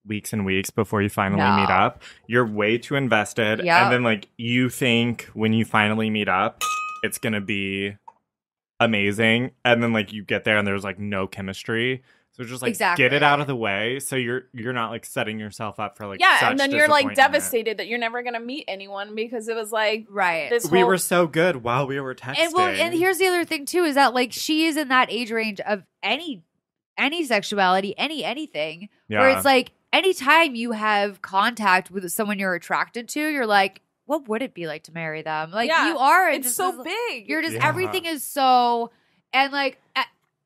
weeks and weeks before you finally meet up. You're way too invested. Yep. And then like you think when you finally meet up, it's going to be amazing. And then like you get there and there's like no chemistry. So just like get it out of the way, so you're not like setting yourself up for like such and then you're like devastated that you're never gonna meet anyone because it was like we were so good while we were texting. And here's the other thing too, is that like she is in that age range of any sexuality, anything where it's like anytime you have contact with someone you're attracted to, you're like, what would it be like to marry them? Like you are. It's so big. You're just, everything is so, and like,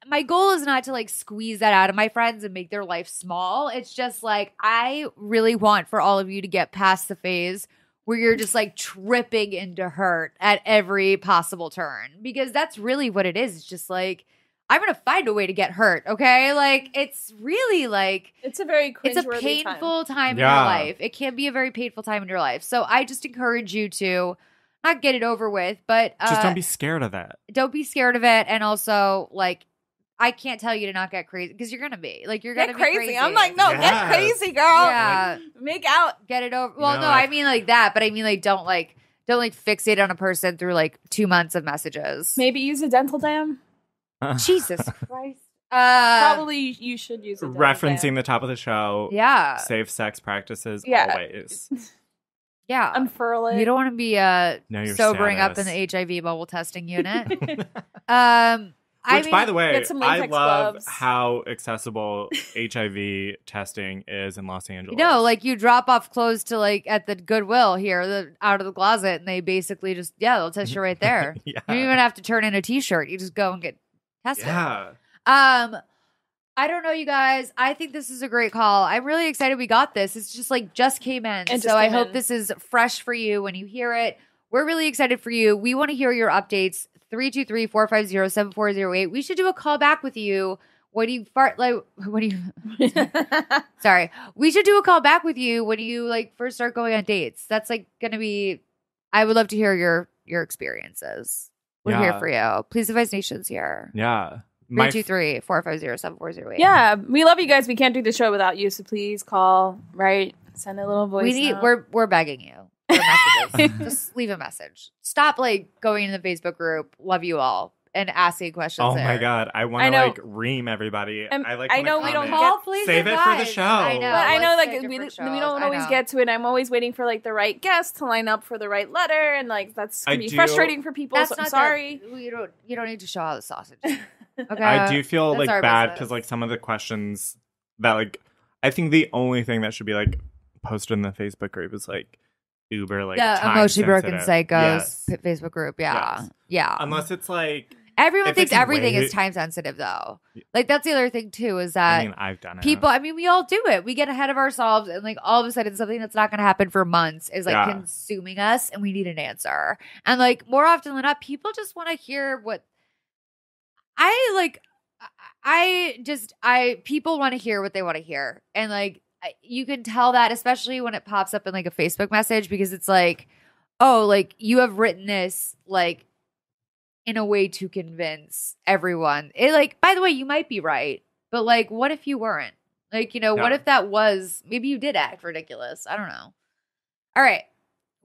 my goal is not to like squeeze that out of my friends and make their life small. It's just like, I really want for all of you to get past the phase where you're just like tripping into hurt at every possible turn, because that's really what it is. It's just like, I'm going to find a way to get hurt. Okay. Like, it's really like, it's a very painful time in your life. It can be a very painful time in your life. So I just encourage you to not get it over with, but just don't be scared of that. Don't be scared of it. And also, like, I can't tell you to not get crazy, because you're gonna be like, you're gonna be crazy. I'm like, no, get crazy, girl. Yeah, make out, get it over. Well, no, I mean like that, but I mean like don't fixate on a person through like 2 months of messages. Maybe use a dental dam. Jesus Christ. Probably you should use a dental referencing dam. the top of the show. Yeah, safe sex practices always. Yeah, unfurl it. You don't want to be sobering up in the HIV bubble testing unit. Which, by the way, I love gloves. how accessible HIV testing is in Los Angeles. No, like you drop off clothes to like at the Goodwill here, out of the closet, and they basically just they'll test you right there. You don't even have to turn in a T-shirt. You just go and get tested. Yeah. I don't know, you guys. I think this is a great call. I'm really excited we got this. It's just like just came in. So I hope this is fresh for you when you hear it. We're really excited for you. We want to hear your updates. 323-450-7408. We should do a call back with you when you fart. Like, when you, sorry, we should do a call back with you when you like first start going on dates. That's like going to be, I would love to hear your experiences. We're here for you. Please Advise Nation's here. Yeah. 323-450-7408. Yeah. We love you guys. We can't do the show without you. So please call, right? Send a little voice. We're begging you. Just leave a message. Stop like going in the Facebook group. Love you all and asking questions. Oh my god, I want to like ream everybody. I know we don't save it for the show. I know, but I know like we don't always get to it. I'm always waiting for like the right guest to line up for the right letter, and like that's gonna be frustrating for people. So I'm sorry. You don't need to show all the sausage. Okay, I do feel like bad because like some of the questions that like I think the only thing that should be like posted in the Facebook group is like Uber, like the emotionally broken psychos Facebook group. Yeah. Unless it's like everyone thinks everything is time sensitive, though. Like that's the other thing too is that I mean I've done it. People, I mean we all do it. We get ahead of ourselves, and like all of a sudden something that's not going to happen for months is like consuming us, and we need an answer. And like more often than not, people just want to hear what people want to hear what they want to hear, and like. You can tell that, especially when it pops up in like a Facebook message, because it's like, oh, like you have written this like in a way to convince everyone. It like, by the way, you might be right, but like, what if you weren't? Like, you know, what if that was, maybe you did act ridiculous? I don't know. All right.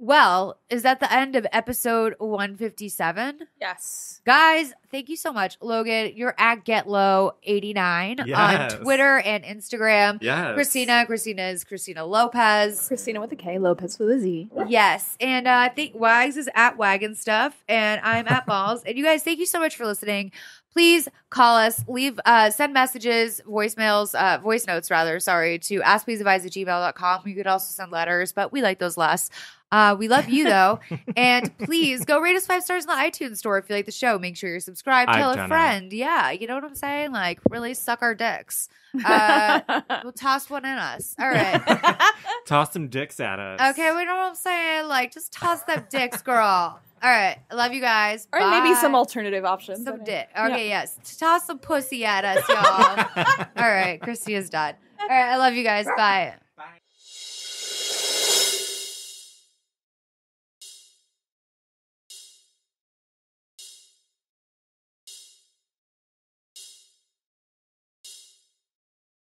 Well, is that the end of episode 157? Yes. Guys, thank you so much. Logan, you're at GetLow89 on Twitter and Instagram. Yes. Christina is Christina Lopez. Christina with a K, Lopez with a Z. Yes. And I think Wags is at Wagon Stuff, and I'm at Balls. And you guys, thank you so much for listening. Please call us, send messages, voice notes, to askpleaseadvise@gmail.com. You could also send letters, but we like those less. We love you though. And please go rate us 5 stars in the iTunes store if you like the show. Make sure you're subscribed. Tell a friend. Yeah. You know what I'm saying? Like really suck our dicks. We'll toss one in us. All right. Toss some dicks at us. Okay. We know what I'm saying. Like just toss them dicks, girl. All right. I love you guys. Or maybe some alternative options. Some dick. Okay, yes. Toss some pussy at us, y'all. All right. Christina's done. All right. I love you guys. Bye.